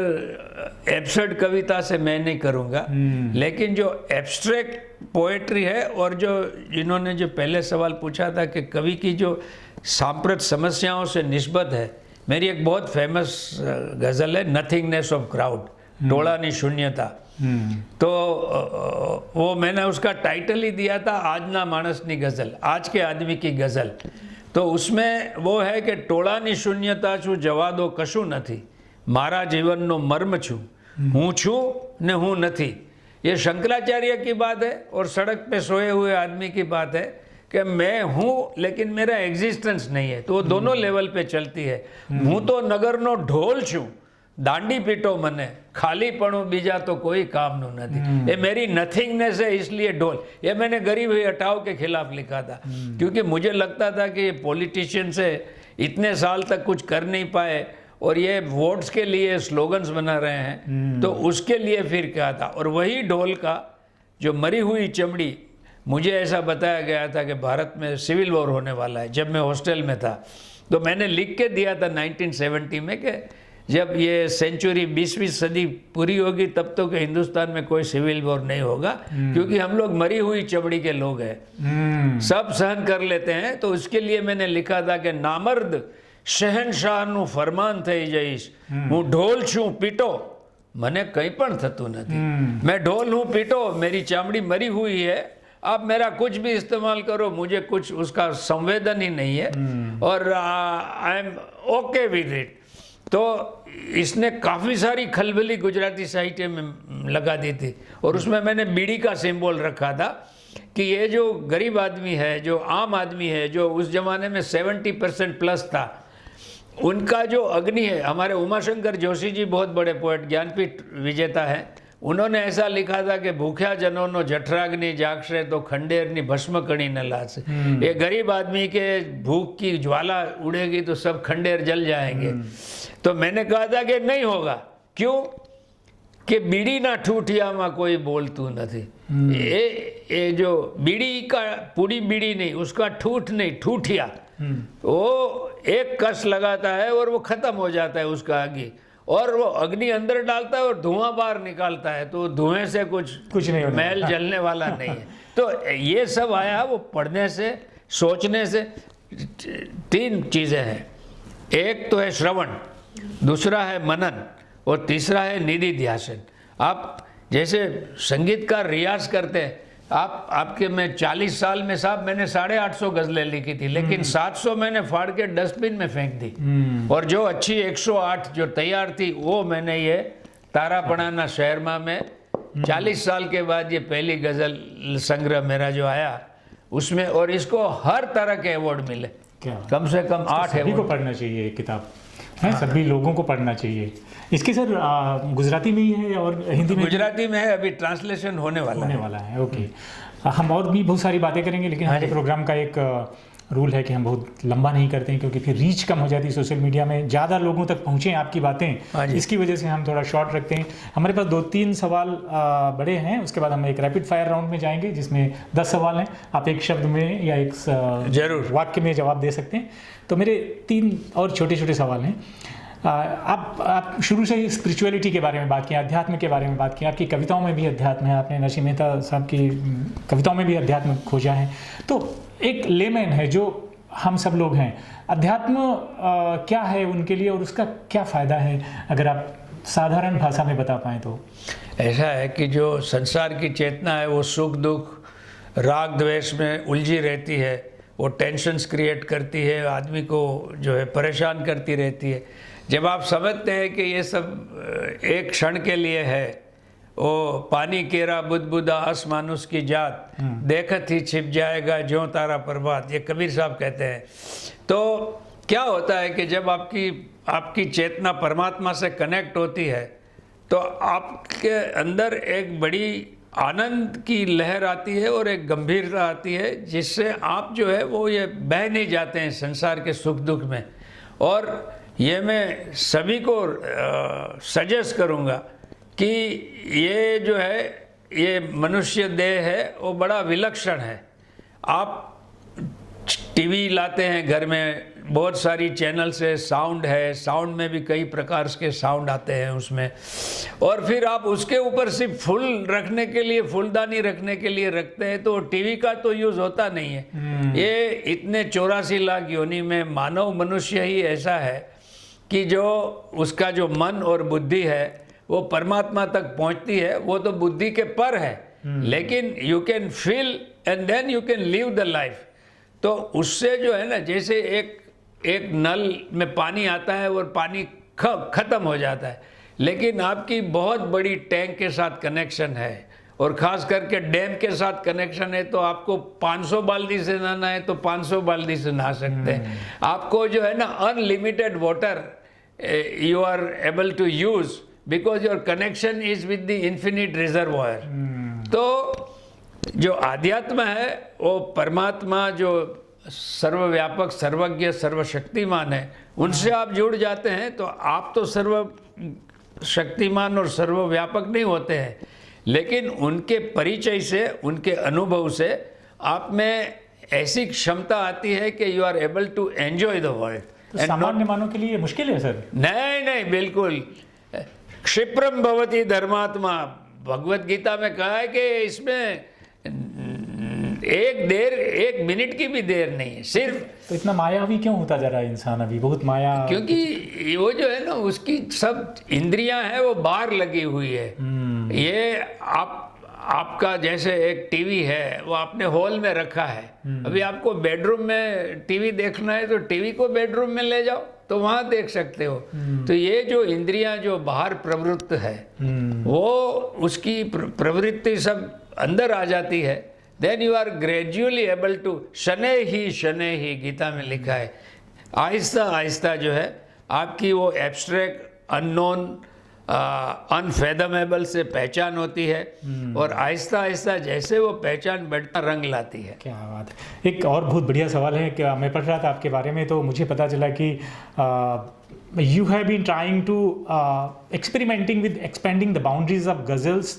Speaker 2: एब्सर्ड कविता से मैं नहीं करूँगा, लेकिन जो एब्स्ट्रैक्ट पोएट्री है, और जो जिन्होंने जो पहले सवाल पूछा था कि कवि की जो सांप्रत समस्याओं से निस्बत है, मेरी एक बहुत फेमस गज़ल है नथिंगनेस ऑफ क्राउड, टोळानी शून्यता। तो वो मैंने उसका टाइटल ही दिया था आजना मानसनी गज़ल, आज के आदमी की गज़ल। तो उसमें वो है कि टोळानी शून्यता छू जवा दो कशु नथी, मारा जीवननो मर्म छू, हूँ छू ने हूँ नथी। ये शंकराचार्य की बात है और सड़क पे सोए हुए आदमी की बात है कि मैं हूँ लेकिन मेरा एग्जिस्टेंस नहीं है। तो वो दोनों लेवल पे चलती है। हूँ तो नगरनो ढोल छू, दांडी पीटो मने, खाली पड़ो बीजा तो कोई काम नो नहीं। ये मेरी नथिंगनेस है, इसलिए ढोल। ये मैंने गरीब हुई हटाओ के खिलाफ लिखा था, क्योंकि मुझे लगता था कि पॉलिटिशियन से इतने साल तक कुछ कर नहीं पाए और ये वोट्स के लिए स्लोगन्स बना रहे हैं, तो उसके लिए फिर क्या था। और वही ढोल का जो मरी हुई चमड़ी, मुझे ऐसा बताया गया था कि भारत में सिविल वॉर होने वाला है जब मैं हॉस्टल में था। तो मैंने लिख के दिया था 1970 में कि जब ये सेंचुरी 20वीं सदी पूरी होगी तब तो कि हिंदुस्तान में कोई सिविल वॉर नहीं होगा, क्योंकि हम लोग मरी हुई चमड़ी के लोग हैं, सब सहन कर लेते हैं। तो उसके लिए मैंने लिखा था कि नामर्द शहनशाह नु फरमान थई जईश, हूँ ढोल छू पीटो मने कहीं पण थतुं नथी। मैं ढोल हूँ पीटो, मेरी चामड़ी मरी हुई है, आप मेरा कुछ भी इस्तेमाल करो, मुझे कुछ उसका संवेदन ही नहीं है, और I am okay with it. तो इसने काफ़ी सारी खलबली गुजराती साहित्य में लगा दी थी, और उसमें मैंने बीड़ी का सिंबल रखा था कि ये जो गरीब आदमी है, जो आम आदमी है, जो उस ज़माने में 70% प्लस था, उनका जो अग्नि है। हमारे उमाशंकर जोशी जी बहुत बड़े पोएट, ज्ञानपीठ विजेता हैं, उन्होंने ऐसा लिखा था कि भूख्या जनों जठराग्नि जागशे तो खंडेरनी भस्म कणी न लासे। ये गरीब आदमी के भूख की ज्वाला उड़ेगी तो सब खंडेर जल जाएंगे। तो मैंने कहा था कि नहीं होगा। क्यों? कि बीड़ी ना ठूठिया कोई बोलतू नहीं। ये जो बीड़ी का पूरी बीड़ी नहीं, उसका ठूठ नहीं, ठूठिया, वो एक कस लगाता है और वो खत्म हो जाता है उसका आगे, और वो अग्नि अंदर डालता है और धुआं बाहर निकालता है, तो धुएं से कुछ नहीं होता, महल जलने वाला नहीं है। तो ये सब आया वो पढ़ने से, सोचने से। 3 चीज़ें हैं, एक तो है श्रवण, दूसरा है मनन, और तीसरा है निधि ध्यासन। आप जैसे संगीत का रियाज करते हैं, आपके में 40 साल में साहब मैंने 850 गज़लें लिखी थी, लेकिन 700 मैंने फाड़ के डस्टबिन में फेंक दी, और जो अच्छी 108 जो तैयार थी वो मैंने ये तारा पड़ाना शहरमा में 40 साल के बाद ये पहली गज़ल संग्रह मेरा जो आया उसमें, और इसको हर तरह के अवार्ड मिले, कम से कम 8
Speaker 1: सभी को पढ़ना चाहिए ये किताब है, सभी लोगों को पढ़ना चाहिए। इसकी सर गुजराती में ही है और हिंदी में?
Speaker 2: गुजराती में है, अभी ट्रांसलेशन होने वाला है।
Speaker 1: ओके। हम और भी बहुत सारी बातें करेंगे, लेकिन हमारे प्रोग्राम का एक रूल है कि हम बहुत लंबा नहीं करते हैं, क्योंकि फिर रीच कम हो जाती है, सोशल मीडिया में ज़्यादा लोगों तक पहुँचें आपकी बातें, इसकी वजह से हम थोड़ा शॉर्ट रखते हैं। हमारे पास 2-3 सवाल बड़े हैं, उसके बाद हम एक रैपिड फायर राउंड में जाएंगे जिसमें 10 सवाल हैं, आप एक शब्द में या एक
Speaker 2: जरूर
Speaker 1: वाक्य में जवाब दे सकते हैं। तो मेरे 3 और छोटे छोटे सवाल हैं। आप शुरू से ही स्पिरिचुअलिटी के बारे में बात की, अध्यात्म के बारे में बात की, आपकी कविताओं में भी अध्यात्म है, आपने नरसिंह मेहता साहब की कविताओं में भी अध्यात्म खोजा है। तो एक लेमैन है जो हम सब लोग हैं, अध्यात्म क्या है उनके लिए और उसका क्या फ़ायदा है, अगर आप साधारण भाषा में बता पाएँ तो?
Speaker 2: ऐसा है कि जो संसार की चेतना है वो सुख दुख राग द्वेष में उलझी रहती है, वो टेंशन्स क्रिएट करती है, आदमी को जो है परेशान करती रहती है। जब आप समझते हैं कि ये सब एक क्षण के लिए है, वो पानी केरा बुदबुदा अस मानुष की जात, देखत ही छिप जाएगा ज्यों तारा प्रभात, ये कबीर साहब कहते हैं। तो क्या होता है कि जब आपकी चेतना परमात्मा से कनेक्ट होती है तो आपके अंदर एक बड़ी आनंद की लहर आती है और एक गंभीरता आती है, जिससे आप जो है वो ये बह नहीं जाते हैं संसार के सुख दुख में। और ये मैं सभी को सजेस्ट करूँगा कि ये जो है ये मनुष्य देह है वो बड़ा विलक्षण है। आप टीवी लाते हैं घर में, बहुत सारी चैनल्स है, साउंड है, साउंड में भी कई प्रकार के साउंड आते हैं उसमें, और फिर आप उसके ऊपर सिर्फ फूल रखने के लिए, फूलदानी रखने के लिए रखते हैं, तो टीवी का तो यूज़ होता नहीं है। ये इतने 84 लाख योनि में मानव मनुष्य ही ऐसा है कि जो उसका जो मन और बुद्धि है वो परमात्मा तक पहुंचती है, वो तो बुद्धि के पर है, लेकिन you can feel and then you can live the life. तो उससे जो है ना, जैसे एक नल में पानी आता है और पानी ख़त्म हो जाता है, लेकिन आपकी बहुत बड़ी टैंक के साथ कनेक्शन है और ख़ास करके डैम के साथ कनेक्शन है, तो आपको 500 बाल्टी से नहाना है तो 500 बाल्टी से नहा सकते हैं। आपको जो है ना unlimited water you are able to use because your connection is with the infinite reservoir. तो जो आध्यात्म है वो परमात्मा जो सर्वव्यापक, सर्वज्ञ, सर्वशक्तिमान है, उनसे आप जुड़ जाते हैं तो आप तो सर्वशक्तिमान और सर्वव्यापक नहीं होते हैं, लेकिन उनके परिचय से, उनके अनुभव से आप में ऐसी क्षमता आती है कि you are able to enjoy the world.
Speaker 1: सामान्य मानव के लिए मुश्किल है सर?
Speaker 2: नहीं, बिल्कुल। क्षिप्रम भवति धर्मात्मा, भगवत गीता में कहा है कि इसमें एक मिनट की भी देर नहीं है सिर्फ।
Speaker 1: तो इतना मायावी क्यों होता जा रहा है इंसान अभी? बहुत माया,
Speaker 2: क्योंकि वो जो है ना उसकी सब इंद्रियां हैं वो बाहर लगी हुई है। ये आपका जैसे एक टीवी है वो आपने हॉल में रखा है, अभी आपको बेडरूम में टीवी देखना है तो टीवी को बेडरूम में ले जाओ तो वहाँ देख सकते हो। तो ये जो इंद्रियां जो बाहर प्रवृत्त है वो उसकी प्रवृत्ति सब अंदर आ जाती है, then you are gradually able to शनै ही गीता में लिखा है, आहिस्ता आहिस्ता जो है आपकी वो एब्स्ट्रैक्ट अननोन अनफेदमेबल से पहचान होती है और आहिस्ता आहिस्ता जैसे वो पहचान बढ़ता रंग लाती है।
Speaker 1: क्या बात है। एक और बहुत बढ़िया सवाल है कि मैं पढ़ रहा था आपके बारे में, तो मुझे पता चला कि you have been trying to experimenting with expanding the boundaries of ghazals,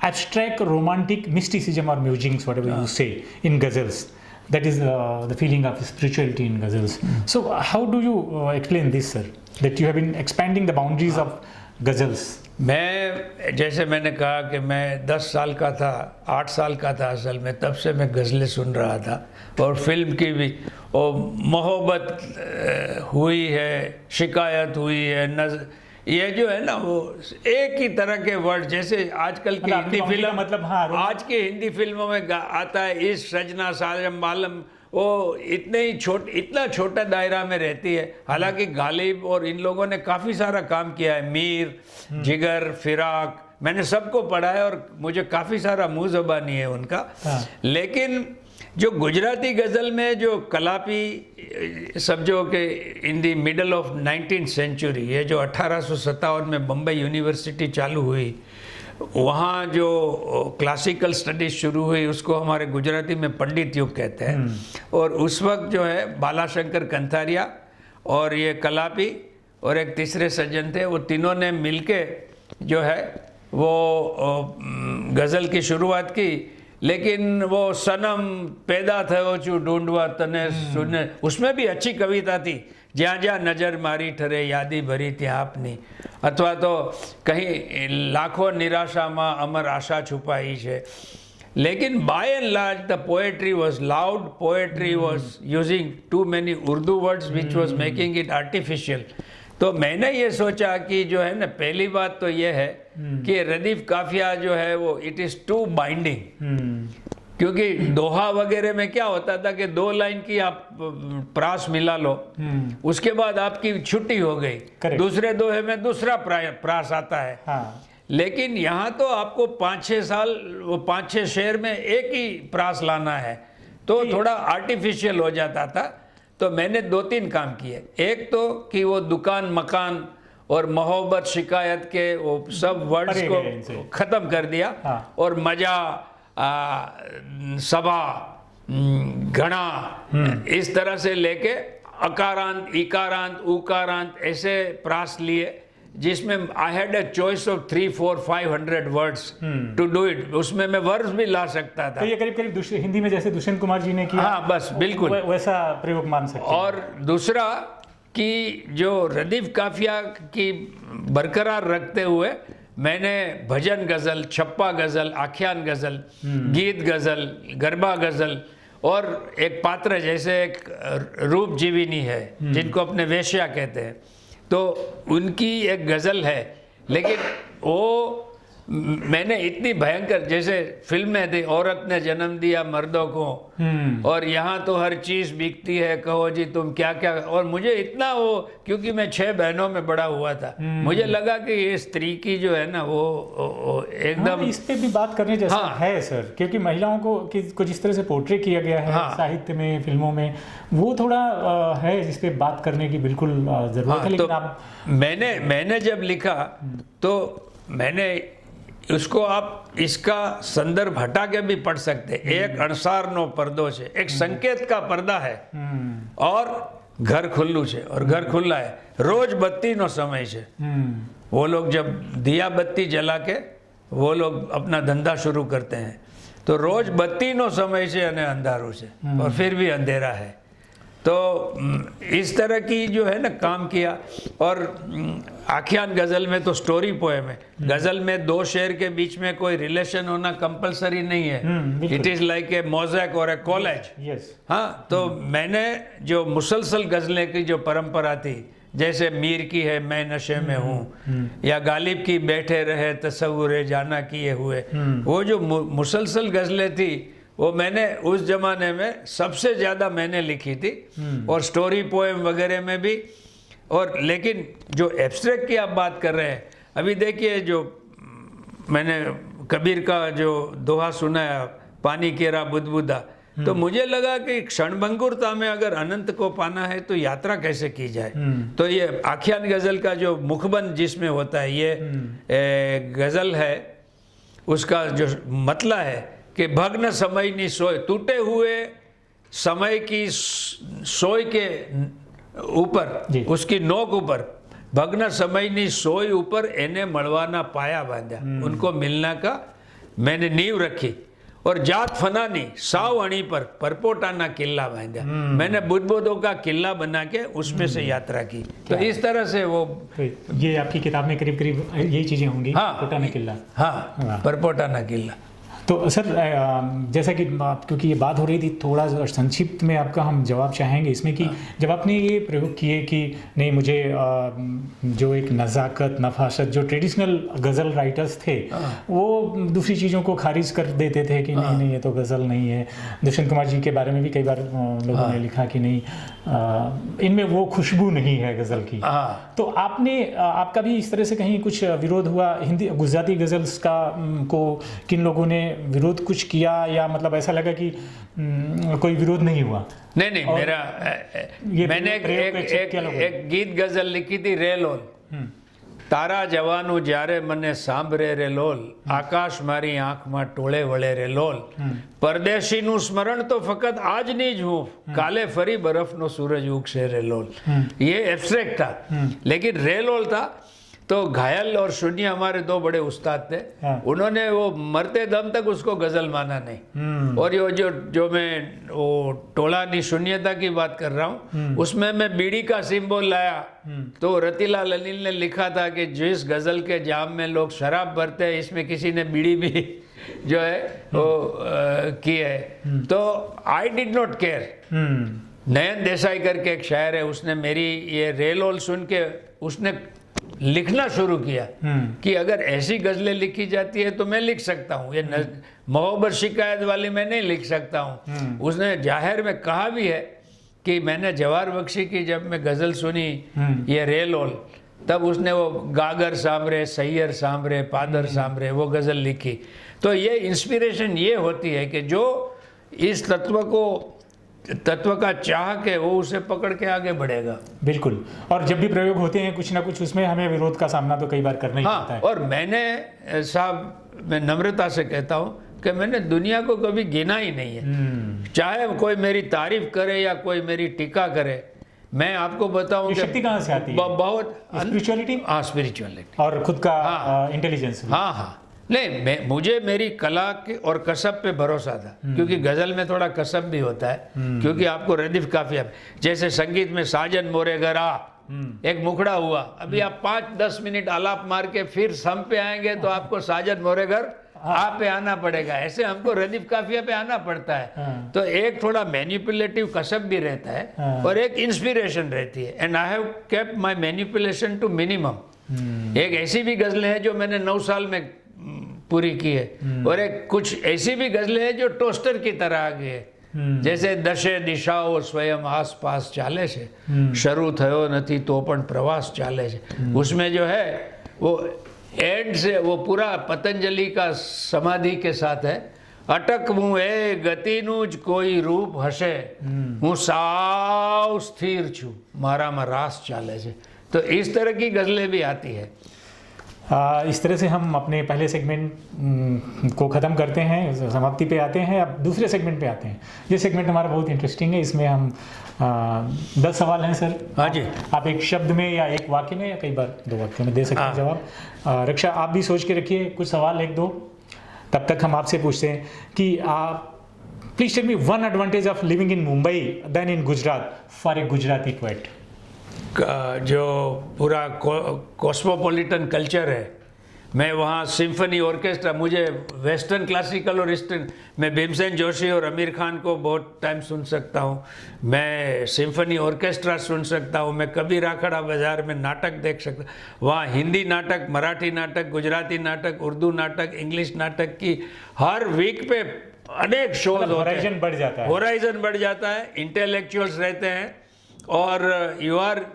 Speaker 1: abstract, romantic, mysticism or musings, whatever you say in ghazals. That is the feeling of spirituality in ghazals. So how do you explain this, sir? That you have been expanding the boundaries of ghazals.
Speaker 2: मैं जैसे मैंने कहा कि मैं 10 साल का था, 8 साल का था असल में, तब से मैं गज़लें सुन रहा था और फिल्म की भी और मोहब्बत हुई है, शिकायत हुई है, ये जो है ना वो एक ही तरह के वर्ड, जैसे आजकल की हिंदी फिल्म
Speaker 1: मतलब हाँ,
Speaker 2: आज की हिंदी फिल्मों में आता है इस सजना साजम बालम, वो इतना छोटा दायरा में रहती है। हालांकि गालिब और इन लोगों ने काफ़ी सारा काम किया है, मीर, जिगर, फिराक, मैंने सबको पढ़ा है और मुझे काफ़ी सारा मुँह ज़बानी है उनका। लेकिन जो गुजराती गज़ल में जो कलापी समझो कि इन the middle of 19th century, ये जो 1857 में बम्बई यूनिवर्सिटी चालू हुई, वहाँ जो क्लासिकल स्टडीज शुरू हुई उसको हमारे गुजराती में पंडित युग कहते हैं। और उस वक्त जो है बालाशंकर कंथारिया और ये कलापी और एक तीसरे सज्जन थे, वो तीनों ने मिलके जो है वो गज़ल की शुरुआत की। लेकिन वो सनम पैदा थयो चू ढूंढवा तने सुने, उसमें भी अच्छी कविता थी, જ્યાં જ્યાં નજર મારી ઠરે યાદી ભરી ત્યાં આપની, અથવા તો કहीं લાખો નિરાશામાં અમર આશા છુપાઈ છે। लेकिन by and large the poetry was loud, poetry was using too many Urdu words which was making it artificial. तो मैंने ये सोचा कि जो है ना, पहली बात तो ये है कि रदीफ काफिया जो है वो इट इज़ टू बाइंडिंग, क्योंकि दोहा वगैरह में क्या होता था कि 2 लाइन की आप प्रास मिला लो, उसके बाद आपकी छुट्टी हो गई, दूसरे दोहे में दूसरा प्रास आता है। हाँ। लेकिन यहाँ तो आपको 5-6 साल, वो 5-6 शेर में एक ही प्रास लाना है, तो थोड़ा आर्टिफिशियल हो जाता था। तो मैंने 2-3 काम किए। एक तो कि वो दुकान, मकान और मोहब्बत, शिकायत के वो सब वर्ड्स को ख़त्म कर दिया। हाँ। और मज़ा, सभा, घना, इस तरह से लेके अकारांत, इकारांत, उकारांत ऐसे प्रास लिए, जिसमें I had a choice of 300-400-500 words to do it. उसमें मैं वर्ड्स भी ला सकता था।
Speaker 1: तो ये करीब करीब हिंदी में जैसे दुष्यंत कुमार जी ने किया,
Speaker 2: हाँ बस बिल्कुल
Speaker 1: वैसा प्रयोग मान सकते हैं।
Speaker 2: और दूसरा कि जो रदीफ काफिया की बरकरार रखते हुए मैंने भजन गज़ल, छप्पा गज़ल, आख्यान गज़ल, गीत गज़ल, गरबा गज़ल और एक पात्र जैसे एक रूप जीविनी है जिनको अपने वेश्या कहते हैं, तो उनकी एक गज़ल है। लेकिन वो मैंने इतनी भयंकर, जैसे फिल्म में थी औरत ने जन्म दिया मर्दों को, और यहाँ तो हर चीज़ बिकती है, कहो जी तुम क्या क्या। और मुझे इतना वो, क्योंकि मैं 6 बहनों में बड़ा हुआ था, मुझे लगा कि ये स्त्री की जो है ना वो एकदम।
Speaker 1: हाँ, इस पे भी बात करने जैसा है सर, क्योंकि महिलाओं को जिस तरह से पोर्ट्रे किया गया है साहित्य में, फिल्मों में, वो थोड़ा है जिस पे बात करने की बिल्कुल जरूरत है। लेकिन आप
Speaker 2: मैंने जब लिखा तो मैंने उसको, आप इसका संदर्भ हटा के भी पढ़ सकते। एक अणसार नो पर्दो है, एक संकेत का पर्दा है, और घर खुल्लू है, और घर खुला है। रोज बत्ती नो समय है, वो लोग जब दिया बत्ती जला के वो लोग अपना धंधा शुरू करते हैं, तो रोज बत्ती नो समय से अने अंधारू से, और फिर भी अंधेरा है। तो इस तरह की जो है ना काम किया। और आख्यान गज़ल में तो स्टोरी पोएम है, गज़ल में 2 शेर के बीच में कोई रिलेशन होना कंपलसरी नहीं है। It is like a mosaic और ए कॉलेज। हाँ, तो मैंने जो मुसलसल गज़लें की जो परंपरा थी, जैसे मीर की है मैं नशे में हूँ, या गालिब की बैठे रहे तसव्वुरे जाना किए हुए, वो जो मुसलसल गज़लें थी वो मैंने उस जमाने में सबसे ज़्यादा मैंने लिखी थी, और स्टोरी पोएम वगैरह में भी। और लेकिन जो एब्स्ट्रैक्ट की आप बात कर रहे हैं, अभी देखिए जो मैंने कबीर का जो दोहा सुनाया, पानी केरा बुदबुदा, तो मुझे लगा कि क्षणभंगुरता में अगर अनंत को पाना है तो यात्रा कैसे की जाए। तो ये आख्यान गजल का जो मुखबंद जिसमें होता है, ये गजल है, उसका जो मतला है कि भग्न समय नी सोय, टूटे हुए समय की सोय के ऊपर, उसकी नोक ऊपर, भग्न समय नी सोय ऊपर एने मळवाना पाया बांधा, उनको मिलना का मैंने नींव रखी, और जात फनानी साव अणी पर परपोटाना किला बांधा, मैंने बुद्धबोधों का किला बना के उसमें से यात्रा की। तो इस तरह से वो,
Speaker 1: ये आपकी किताब में करीब करीब यही चीजें होंगी।
Speaker 2: हाँ,
Speaker 1: परपोटाना किला।
Speaker 2: हाँ, परपोटाना किला।
Speaker 1: तो सर जैसा कि क्योंकि ये बात हो रही थी, थोड़ा संक्षिप्त में आपका हम जवाब चाहेंगे इसमें कि जब आपने ये प्रयोग किए कि नहीं, मुझे जो एक नज़ाकत, नफासत, जो ट्रेडिशनल गज़ल राइटर्स थे वो दूसरी चीज़ों को खारिज कर देते थे कि नहीं नहीं ये तो गज़ल नहीं है। दुष्यंत कुमार जी के बारे में भी कई बार लोगों ने लिखा कि नहीं, इनमें वो खुशबू नहीं है गज़ल की। तो आपका भी इस तरह से कहीं कुछ विरोध हुआ हिंदी गुजराती गज़ल्स का? को किन लोगों ने विरोध कुछ किया, या मतलब ऐसा लगा कि कोई विरोध नहीं हुआ?
Speaker 2: नहीं, मेरा मैंने एक गीत गजल लिखी थी, रेलोल। तारा जवानू जारे मने सांभरे रे लोल, आकाश मारी आंख में टोळे वळे रे लोल, परदेशी नु स्मरण तो फकत आज नी ज हूं, काले फरी बर्फ नो सूरज उगसे रे लोल। ये एब्स्ट्रैक्ट था, लेकिन रे लोल था। तो घायल और शून्य हमारे दो बड़े उस्ताद थे, उन्होंने वो मरते दम तक उसको गजल माना नहीं। और ये जो मैं वो टोलानी शून्यता की बात कर रहा हूँ, उसमें मैं बीड़ी का सिंबल लाया। तो रतिलाल अनिल ने लिखा था कि जिस गजल के जाम में लोग शराब भरते हैं, इसमें किसी ने बीड़ी भी जो है वो की है। तो आई डिड नॉट केयर। नयन देसाई करके एक शायर है, उसने मेरी ये रेलोल सुन के उसने लिखना शुरू किया कि अगर ऐसी गजलें लिखी जाती है तो मैं लिख सकता हूँ, ये मोहब्बत शिकायत वाली मैं नहीं लिख सकता हूँ। उसने जाहिर में कहा भी है कि मैंने जवाहर बख्शी की जब मैं गज़ल सुनी ये रेलोल, तब उसने वो गागर सांभरे, सैयर सांभरे, पादर सांभरे वो गज़ल लिखी। तो ये इंस्पिरेशन ये होती है कि जो इस तत्व का चाह के वो उसे पकड़ के आगे बढ़ेगा।
Speaker 1: बिल्कुल। और जब भी प्रयोग होते हैं कुछ ना कुछ उसमें हमें विरोध का सामना तो कई बार करना ही पड़ता है।
Speaker 2: और मैंने साहब, मैं नम्रता से कहता हूँ कि मैंने दुनिया को कभी गिना ही नहीं है। चाहे कोई मेरी तारीफ करे या कोई मेरी टीका करे, मैं आपको बताऊं कि
Speaker 1: शक्ति कहाँ से आती है?
Speaker 2: बहुत
Speaker 1: स्पिरिचुअलिटी।
Speaker 2: हाँ, स्पिरिचुअलिटी
Speaker 1: और खुद का इंटेलिजेंस।
Speaker 2: हाँ, नहीं, मुझे मेरी कला के और कसब पे भरोसा था, क्योंकि गजल में थोड़ा कसब भी होता है, क्योंकि आपको रदीफ काफिया, जैसे संगीत में साजन मोरे घर आ, एक मुखड़ा हुआ, अभी आप 5-10 मिनट आलाप मार के फिर सम पे आएंगे तो आपको साजन मोरे घर आ पे आना पड़ेगा। ऐसे हमको रदीफ काफिया पे आना पड़ता है। तो एक थोड़ा मैनिपुलेटिव कसब भी रहता है और एक इंस्पिरेशन रहती है। And I have kept my manipulation to minimum. एक ऐसी भी गजलें हैं जो मैंने 9 साल में पूरी की है, और एक कुछ ऐसी भी गजलें हैं जो टोस्टर की तरह आ गई है। जैसे दशे दिशाओ स्वयं आसपास चाले से, शरू थयो नथी तो पण प्रवास चाले से, उसमें जो है वो एंड से वो पूरा पतंजलि का समाधि के साथ है। अटक हूँ ए गतिनु ज कोई रूप हसे, हूँ साव स्थिर छू मारा में रास चाले से। तो इस तरह की गजलें भी आती है।
Speaker 1: इस तरह से हम अपने पहले सेगमेंट को ख़त्म करते हैं, समाप्ति पे आते हैं। अब दूसरे सेगमेंट पे आते हैं। ये सेगमेंट हमारा बहुत इंटरेस्टिंग है। इसमें हम 10 सवाल हैं सर।
Speaker 2: हाँ जी।
Speaker 1: आप एक शब्द में या एक वाक्य में या कई बार 2 वाक्यों में दे सकते हैं जवाब। रक्षा, आप भी सोच के रखिए कुछ सवाल 1-2। तब तक हम आपसे पूछते हैं कि आप please tell me one advantage of living in Mumbai then in Gujarat for a Gujarati poet.
Speaker 2: जो पूरा कॉस्मोपॉलिटन कल्चर है, मैं वहाँ सिम्फनी ऑर्केस्ट्रा, मुझे वेस्टर्न क्लासिकल और ईस्टर्न, मैं भीमसेन जोशी और आमिर खान को बहुत टाइम सुन सकता हूँ, मैं सिम्फनी ऑर्केस्ट्रा सुन सकता हूँ, मैं कबीर आखड़ा बाजार में नाटक देख सकता हूँ। वहाँ हिंदी नाटक, मराठी नाटक, गुजराती नाटक, उर्दू नाटक, इंग्लिश नाटक की हर वीक पे अनेक शोज होते हैं।
Speaker 1: होराइजन बढ़ जाता है।
Speaker 2: होराइजन बढ़ जाता है, इंटेलेक्चुअल्स रहते हैं। और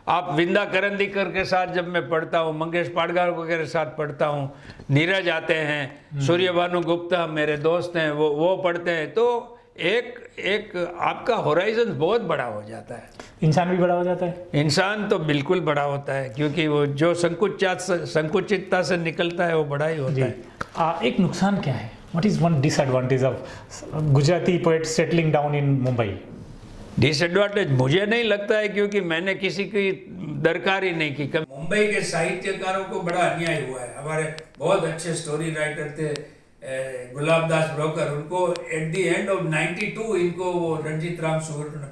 Speaker 2: आप विंदा करंदीकर के साथ जब मैं पढ़ता हूँ, मंगेश पाडगार के साथ पढ़ता हूँ, नीरज आते हैं, सूर्यभानु गुप्ता मेरे दोस्त हैं, वो पढ़ते हैं, तो एक आपका होराइजन बहुत बड़ा हो जाता है।
Speaker 1: इंसान भी बड़ा हो जाता है।
Speaker 2: इंसान तो बिल्कुल बड़ा होता है, क्योंकि वो जो संकुचितता से निकलता है वो बड़ा ही होता
Speaker 1: जी।
Speaker 2: है।
Speaker 1: एक नुकसान क्या है? What is one disadvantage of Gujarati poet settling down in Mumbai?
Speaker 2: Disadvantage मुझे नहीं लगता है, क्योंकि मैंने किसी की दरकार ही नहीं की। मुंबई के साहित्यकारों को बड़ा अन्याय हुआ है। हमारे बहुत अच्छे स्टोरी राइटर थे गुलाबदास ब्रोकर, उनको एट द एंड ऑफ 92 इनको वो रंजीत राम सुवर्ण,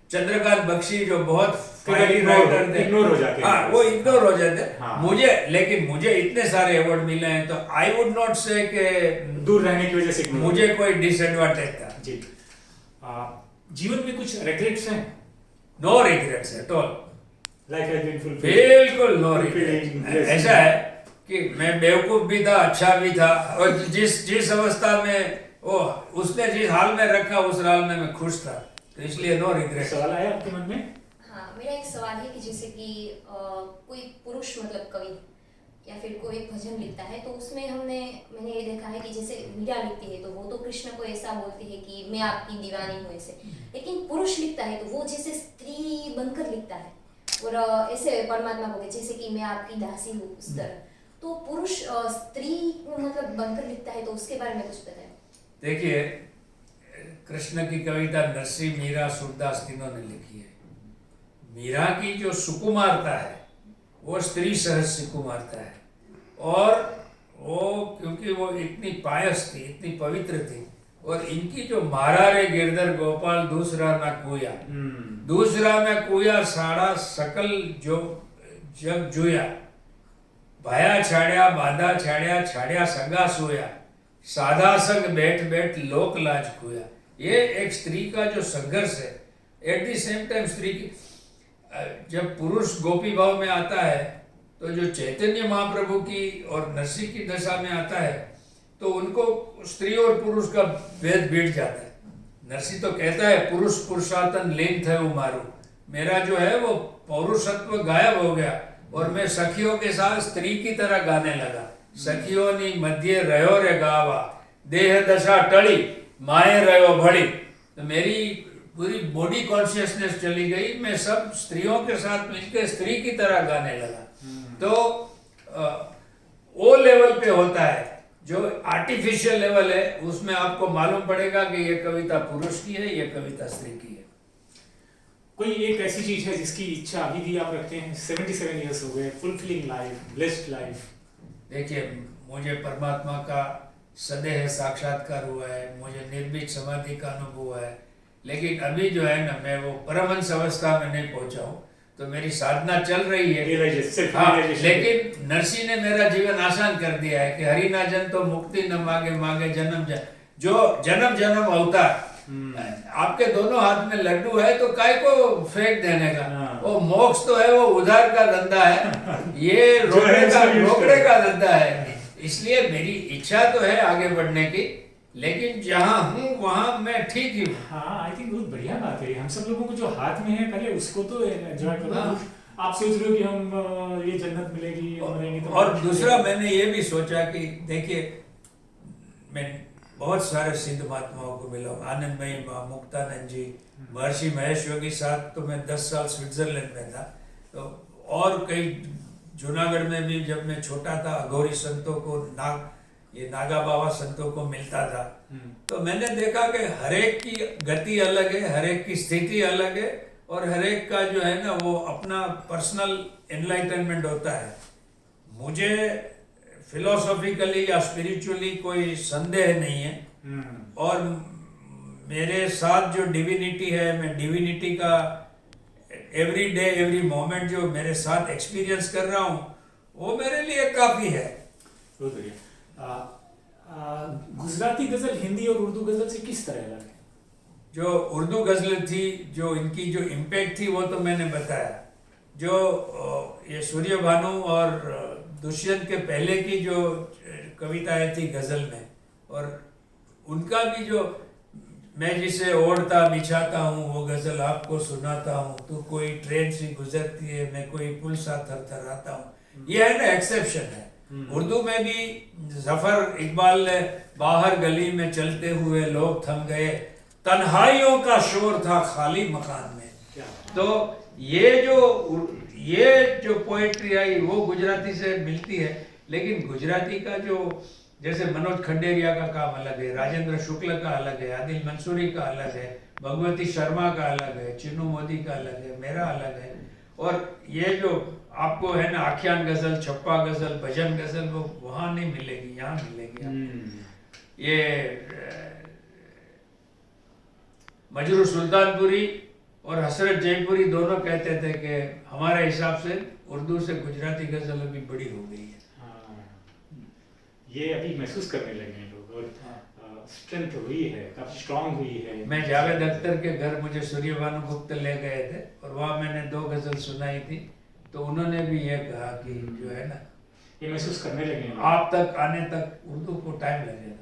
Speaker 2: चंद्रकांत बख्शी जो बहुत फायरी राइटर थे,
Speaker 1: इग्नोर हो जाते हैं।
Speaker 2: हाँ, वो इग्नोर हो जाते हैं।
Speaker 1: हाँ।
Speaker 2: लेकिन मुझे इतने सारे अवार्ड मिले हैं, तो आई वुड नॉट से कि
Speaker 1: दूर रहने की वजह से ignore
Speaker 2: मुझे कोई डिसएडवांटेज था।
Speaker 1: जी। जीवन में कुछ रिग्रेट्स हैं?
Speaker 2: No regrets at all.
Speaker 1: Life has been fulfilled.
Speaker 2: बिल्कुल नो
Speaker 1: Fulfilling,
Speaker 2: रिग्रेट।
Speaker 1: yes.
Speaker 2: ऐसा है कि मैं बेवकूफ भी था, अच्छा भी था, और जिस अवस्था में वो उसने जिस हाल में रखा उस हाल में मैं खुश था, तो इसलिए नो रिग्रेट।
Speaker 1: सवाल आया आपके मन में?
Speaker 3: हाँ, मेरा एक सवाल है कि जैसे कि कोई पुरुष मतलब कवि या फिर कोई भजन लिखता है, तो उसमें मैंने ये देखा है कि जैसे मीरा लिखती है तो वो तो कृष्ण को ऐसा बोलती है कि मैं आपकी दीवानी हूँ ऐसे, लेकिन पुरुष लिखता है तो वो जैसे स्त्री बनकर लिखता है और ऐसे परमात्मा को जैसे कि मैं आपकी दासी हूँ उस तरह। तो पुरुष स्त्री मतलब बनकर लिखता है, तो उसके बारे में कुछ बताएं।
Speaker 2: देखिए, कृष्ण की कविता नरसिंह, मीरा, सूरदास तीनों ने लिखी है। मीरा की जो सुकुमारता है वो स्त्री सहज सुकुमारता है, और वो क्योंकि वो इतनी पायस थी, इतनी पवित्र थी, और इनकी जो मारा रे गिरधर गोपाल दूसरा ना कोया, दूसरा न कोया साड़ा सकल जो जग जोया, भाया छाड़िया बाधा छाड़िया छाड़िया संगा सोया, साधा संग बैठ बैठ लोक लाज खोया। ये एक स्त्री का जो संघर्ष है। एट द सेम टाइम स्त्री की जब पुरुष गोपी भाव में आता है, तो जो चैतन्य महाप्रभु की और नरसिंह की दशा में आता है, तो उनको स्त्री और पुरुष का भेद बीट जाता है। नरसिंह तो कहता है पुरुष पुरुषातन लीन थे मारू, मेरा जो है वो पौरुषत्व गायब हो गया और मैं सखियों के साथ स्त्री की तरह गाने लगा। सखियों नी मध्य रहो रे गावा, देह दशा टली माए रहो भड़ी। तो मेरी पूरी बॉडी कॉन्शियसनेस चली गई, मैं सब स्त्रियों के साथ मिलकर स्त्री की तरह गाने लगा। तो वो लेवल पे होता है, जो आर्टिफिशियल लेवल है उसमें आपको मालूम पड़ेगा कि ये कविता पुरुष की है, ये कविता स्त्री की है।
Speaker 1: कोई एक ऐसी चीज है जिसकी इच्छा अभी भी आप रखते हैं? 77 इयर्स हो गए, फुलफिलिंग लाइफ, ब्लेस्ड लाइफ।
Speaker 2: देखिए, मुझे परमात्मा का सदैह साक्षात्कार हुआ है, मुझे निर्भीक समाधि का अनुभव हुआ है, लेकिन अभी जो है ना, मैं वो परमहंस अवस्था में नहीं पहुंचा हूँ, तो मेरी साधना चल रही है। हाँ, लेकिन नरसिंह ने मेरा जीवन आसान कर दिया है कि हरि ना जन तो मुक्ति न मांगे, मांगे जन्म जो जन्म जन्म अवतार। आपके दोनों हाथ में लड्डू है तो काय को फेंक देने का? वो मोक्ष तो है, वो उधार का धंधा है, ये रोकड़े का धंधा है। इसलिए मेरी इच्छा तो है आगे बढ़ने की, लेकिन जहाँ हूँ वहाँ मैं ठीक ही हूँ।
Speaker 1: हाँ, आई थिंक बहुत बढ़िया बात है। हम सब लोगों को जो हाथ में है पहले उसको तो एंजॉय करो। आप सोच रहे हो कि हम ये जन्नत मिलेगी
Speaker 2: और दूसरा मैंने ये भी सोचा कि देखिए, मैं बहुत सारे सिद्ध महात्माओं को मिला हूँ, आनंदमयी माँ, मुक्तानंद जी, महर्षि महेश योगी साथ तो मैं 10 साल स्विट्जरलैंड में था, तो और कई जूनागढ़ में भी जब मैं छोटा था अघोरी संतों को नागा बाबा संतों को मिलता था, तो मैंने देखा कि हरेक की गति अलग है, हरेक की स्थिति अलग है, और हरेक का जो है ना वो अपना पर्सनल एनलाइटनमेंट होता है। मुझे फिलोसॉफिकली या स्पिरिचुअली कोई संदेह नहीं है, और मेरे साथ जो डिविनिटी है, मैं डिविनिटी का एवरी डे एवरी मोमेंट जो मेरे साथ एक्सपीरियंस कर रहा हूँ, वो मेरे लिए काफ़ी है।
Speaker 1: बहुत बढ़िया। गुजराती गजल हिंदी और उर्दू गजल से किस तरह अलग है?
Speaker 2: जो उर्दू गजल थी, जो इनकी जो इम्पैक्ट थी, वो तो मैंने बताया। जो ये सूर्य भानु और दुष्यंत के पहले की जो कविताएं थी गजल में, और उनका भी जो मैं जिसे ओढ़ता बिछाता हूँ वो गजल आपको सुनाता हूँ, तो कोई ट्रेन सी गुजरती है, मैं कोई पुल सा थरथराता हूँ, ये है ना एक्सेप्शन है। उर्दू में भी जफर इकबाल ने बाहर गली में चलते हुए लोग थम गए, तन्हाइयों का शोर था खाली मकान में। तो ये जो पोएट्री आई वो गुजराती से मिलती है, लेकिन गुजराती का जो जैसे मनोज खंडेरिया का काम अलग है, राजेंद्र शुक्ल का अलग है, आदिल मंसूरी का अलग है, भगवती शर्मा का अलग है, चिन्नू मोदी का अलग है, मेरा अलग है। और ये जो आपको है ना आख्यान गजल, छप्पा गजल, भजन गजल, वो वहाँ नहीं मिलेगी, यहाँ मिलेगी आपको। ये मजरू सुल्तानपुरी और हसरत जयपुरी दोनों कहते थे कि हमारे हिसाब से उर्दू से गुजराती गजल अभी बड़ी हो गई है।
Speaker 1: ये अभी महसूस करने लगे हैं लोग, और स्ट्रेंथ हुई है, काफी स्ट्रांग हुई है।
Speaker 2: मैं जावेद अख्तर के घर मुझे सूर्यभानु गुप्त ले गए थे और वहाँ मैंने 2 गजल सुनाई थी, तो उन्होंने भी ये कहा कि जो है ना
Speaker 1: ये महसूस करने लगे हैं
Speaker 2: आप तक आने तक उर्दू को टाइम लगेगा।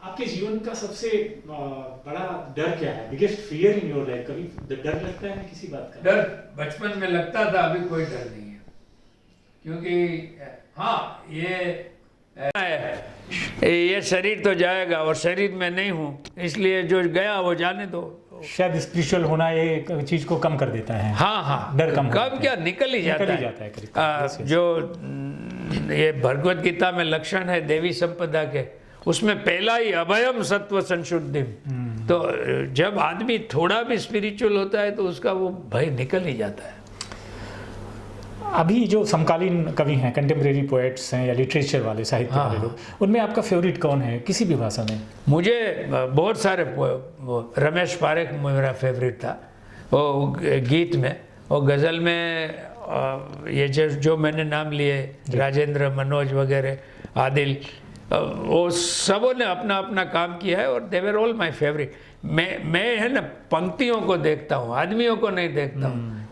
Speaker 1: आपके जीवन का सबसे बड़ा डर क्या है? Biggest fear in your life? कभी डर लगता है किसी बात का?
Speaker 2: डर बचपन में लगता था, अभी कोई डर नहीं है, क्योंकि हाँ ये शरीर तो जाएगा और शरीर में नहीं हूँ, इसलिए जो गया वो जाने दो।
Speaker 1: शायद स्पिरिचुअल होना ये चीज को कम कर देता है।
Speaker 2: हाँ,
Speaker 1: डर कम
Speaker 2: क्या निकल ही जाता है
Speaker 1: करीब।
Speaker 2: जो ये भगवत गीता में लक्षण है देवी संपदा के, उसमें पहला ही अभयम सत्व संशुद्धिम। तो जब आदमी थोड़ा भी स्पिरिचुअल होता है तो उसका वो भय निकल ही जाता है।
Speaker 1: अभी जो समकालीन कवि हैं, कंटेम्प्रेरी पोएट्स हैं या लिटरेचर वाले, साहित्य वाले लोग, उनमें आपका फेवरेट कौन है किसी भी भाषा में?
Speaker 2: मुझे बहुत सारे, वो रमेश पारेख मेरा फेवरेट था, वो गीत में, और गज़ल में ये जो मैंने नाम लिए, राजेंद्र, मनोज वगैरह, आदिल, वो सबों ने अपना अपना काम किया है और दे वर ऑल माय फेवरेट। मैं है ना पंक्तियों को देखता हूँ, आदमियों को नहीं देखता हूँ।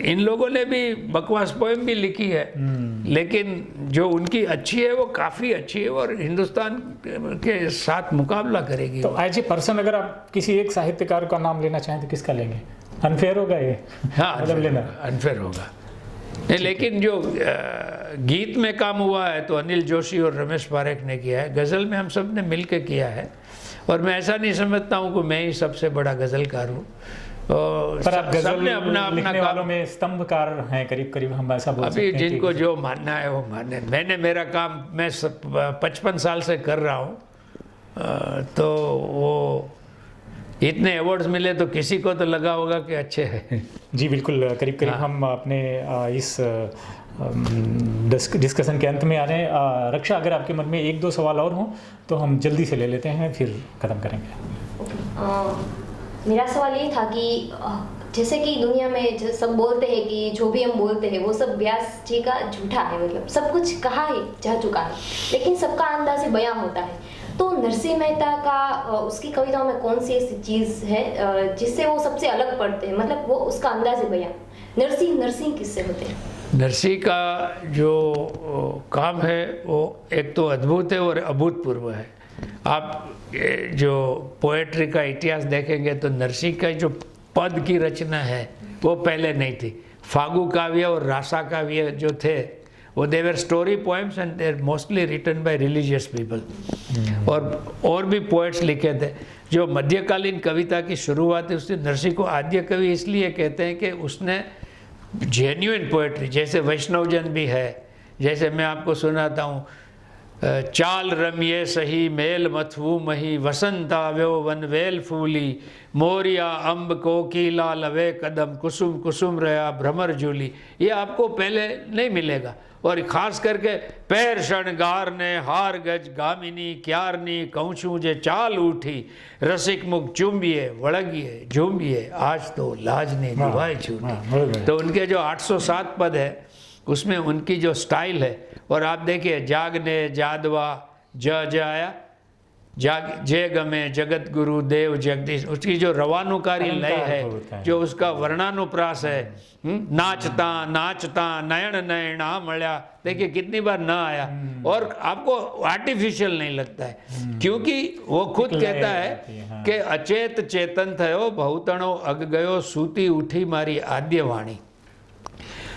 Speaker 2: इन लोगों ने भी बकवास पोएम भी लिखी है, लेकिन जो उनकी अच्छी है वो काफ़ी अच्छी है और हिंदुस्तान के साथ मुकाबला करेगी।
Speaker 1: तो एज ए पर्सन अगर आप किसी एक साहित्यकार का नाम लेना चाहें तो किसका लेंगे? अनफेयर होगा ये?
Speaker 2: हाँ,
Speaker 1: मतलब लेना
Speaker 2: अनफेयर होगा नहीं, लेकिन जो गीत में काम हुआ है तो अनिल जोशी और रमेश पारेख ने किया है। गज़ल में हम सब ने मिल के किया है, और मैं ऐसा नहीं समझता हूँ कि मैं ही सबसे बड़ा गज़लकार हूँ।
Speaker 1: पर आप गज़ल
Speaker 2: अपना
Speaker 1: लिखने वालों में स्तंभकार हैं करीब करीब, हम ऐसा बोल सकते
Speaker 2: अभी
Speaker 1: हैं।
Speaker 2: जिनको जो मानना है वो माने। मैंने मेरा काम मैं 55 साल से कर रहा हूँ, तो वो इतने अवार्ड्स मिले तो किसी को तो लगा होगा कि अच्छे हैं।
Speaker 1: जी बिल्कुल, करीब करीब हम अपने इस डिस्कशन के अंत में आ रहे हैं। रक्षा, अगर आपके मन में 1-2 सवाल और हों तो हम जल्दी से ले लेते हैं, फिर ख़त्म करेंगे।
Speaker 3: मेरा सवाल ये था कि जैसे कि दुनिया में सब बोलते हैं कि जो भी हम बोलते हैं वो सब व्यास जी का झूठा है, मतलब सब कुछ कहा है जा चुका है, लेकिन सबका अंदाज़े बयां होता है। तो नरसिंह मेहता का उसकी कविताओं में कौन सी ऐसी चीज़ है जिससे वो सबसे अलग पड़ते हैं, मतलब वो उसका अंदाज़े बयां? नरसिंह किससे होते हैं?
Speaker 2: नरसिंह का जो काम है वो एक तो अद्भुत है और अभूतपूर्व है। आप जो पोएट्री का इतिहास देखेंगे तो नरसिंह का जो पद की रचना है वो पहले नहीं थी। फागु काव्य और रासा काव्य जो थे वो they were story poems and they're mostly written by religious people. और भी पोएट्स लिखे थे। जो मध्यकालीन कविता की शुरुआत है उसने नरसिंह को आद्य कवि इसलिए कहते हैं कि उसने जेन्युइन पोएट्री, जैसे वैष्णवजन भी है, जैसे मैं आपको सुनाता हूँ, चाल रमिये सही मेल मथवू मही, वसंत आव्यो वन वेल फूली, मोरिया अम्ब कोकिला लवे कदम, कुसुम कुसुम रया भ्रमर झूली। ये आपको पहले नहीं मिलेगा। और ख़ास करके पैर शणगार ने हार गज गामिनी क्यारनी, कहूँ जे चाल उठी, रसिक मुख चुंबिए वड़गिए झूमिए, आज तो लाज ने दिवाई छूटी। तो उनके जो 807 पद है उसमें उनकी जो स्टाइल है, और आप देखिए जागने जादवा ज आया, जाग जय गमे जगत गुरु देव जगदीश, उसकी जो रवानुकारी लय है, जो उसका वर्णानुप्रास है, नाचता नाचता नयन नयना मल्या, देखिए कितनी बार न आया, और आपको आर्टिफिशियल नहीं लगता है, क्योंकि वो खुद कहता है कि अचेत चेतन थयो बहुतणो अग गयो, सूती उठी मारी आद्य वाणी।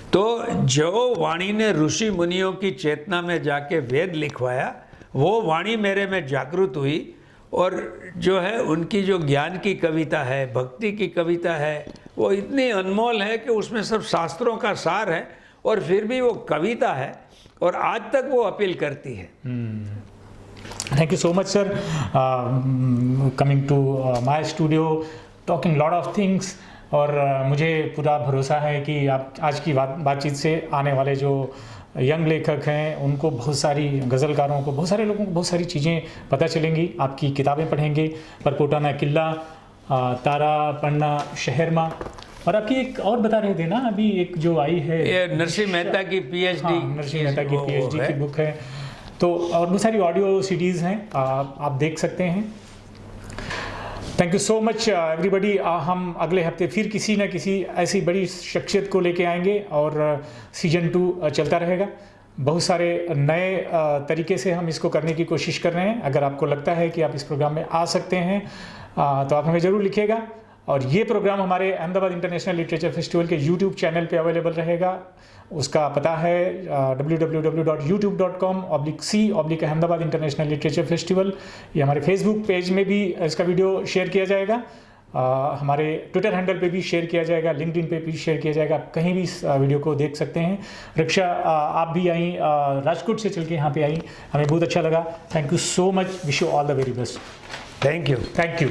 Speaker 2: तो जो वाणी ने ऋषि मुनियों की चेतना में जाके वेद लिखवाया, वो वाणी मेरे में जागृत हुई और जो है उनकी जो ज्ञान की कविता है, भक्ति की कविता है, वो इतनी अनमोल है कि उसमें सब शास्त्रों का सार है और फिर भी वो कविता है और आज तक वो अपील करती है।
Speaker 1: Thank you so much, sir, coming to my studio, talking lot of things. और मुझे पूरा भरोसा है कि आप आज की बातचीत से आने वाले जो यंग लेखक हैं उनको बहुत सारी गज़लकारों को, बहुत सारे लोगों को बहुत सारी चीज़ें पता चलेंगी। आपकी किताबें पढ़ेंगे, परकोटाना किला, तारा पन्ना शहरमा, और आपकी एक और बता रहे थे ना अभी एक जो आई है,
Speaker 2: ये नरसिंह मेहता की PhD,
Speaker 1: नरसिंह मेहता की PhD की बुक है। तो और बहुत सारी ऑडियो सीडीज़ हैं, आप देख सकते हैं। Thank you so much everybody. हम अगले हफ्ते फिर किसी न किसी ऐसी बड़ी शख्सियत को लेके आएंगे और सीजन 2 चलता रहेगा। बहुत सारे नए तरीके से हम इसको करने की कोशिश कर रहे हैं। अगर आपको लगता है कि आप इस प्रोग्राम में आ सकते हैं तो आप हमें ज़रूर लिखिएगा। और ये प्रोग्राम हमारे अहमदाबाद इंटरनेशनल लिटरेचर फेस्टिवल के यूट्यूब चैनल पे अवेलेबल रहेगा। उसका पता है www.youtube.com/C/अहमदाबाद इंटरनेशनल लिटरेचर फेस्टिवल। ये हमारे फेसबुक पेज में भी इसका वीडियो शेयर किया जाएगा, हमारे ट्विटर हैंडल पे भी शेयर किया जाएगा, लिंक्डइन पे भी शेयर किया जाएगा। आप कहीं भी इस वीडियो को देख सकते हैं। रक्षा, आप भी आई, राजकोट से चल के यहाँ पे आई, हमें बहुत अच्छा लगा। Thank you so much, wish you all the very best.
Speaker 2: Thank you.
Speaker 1: Thank you.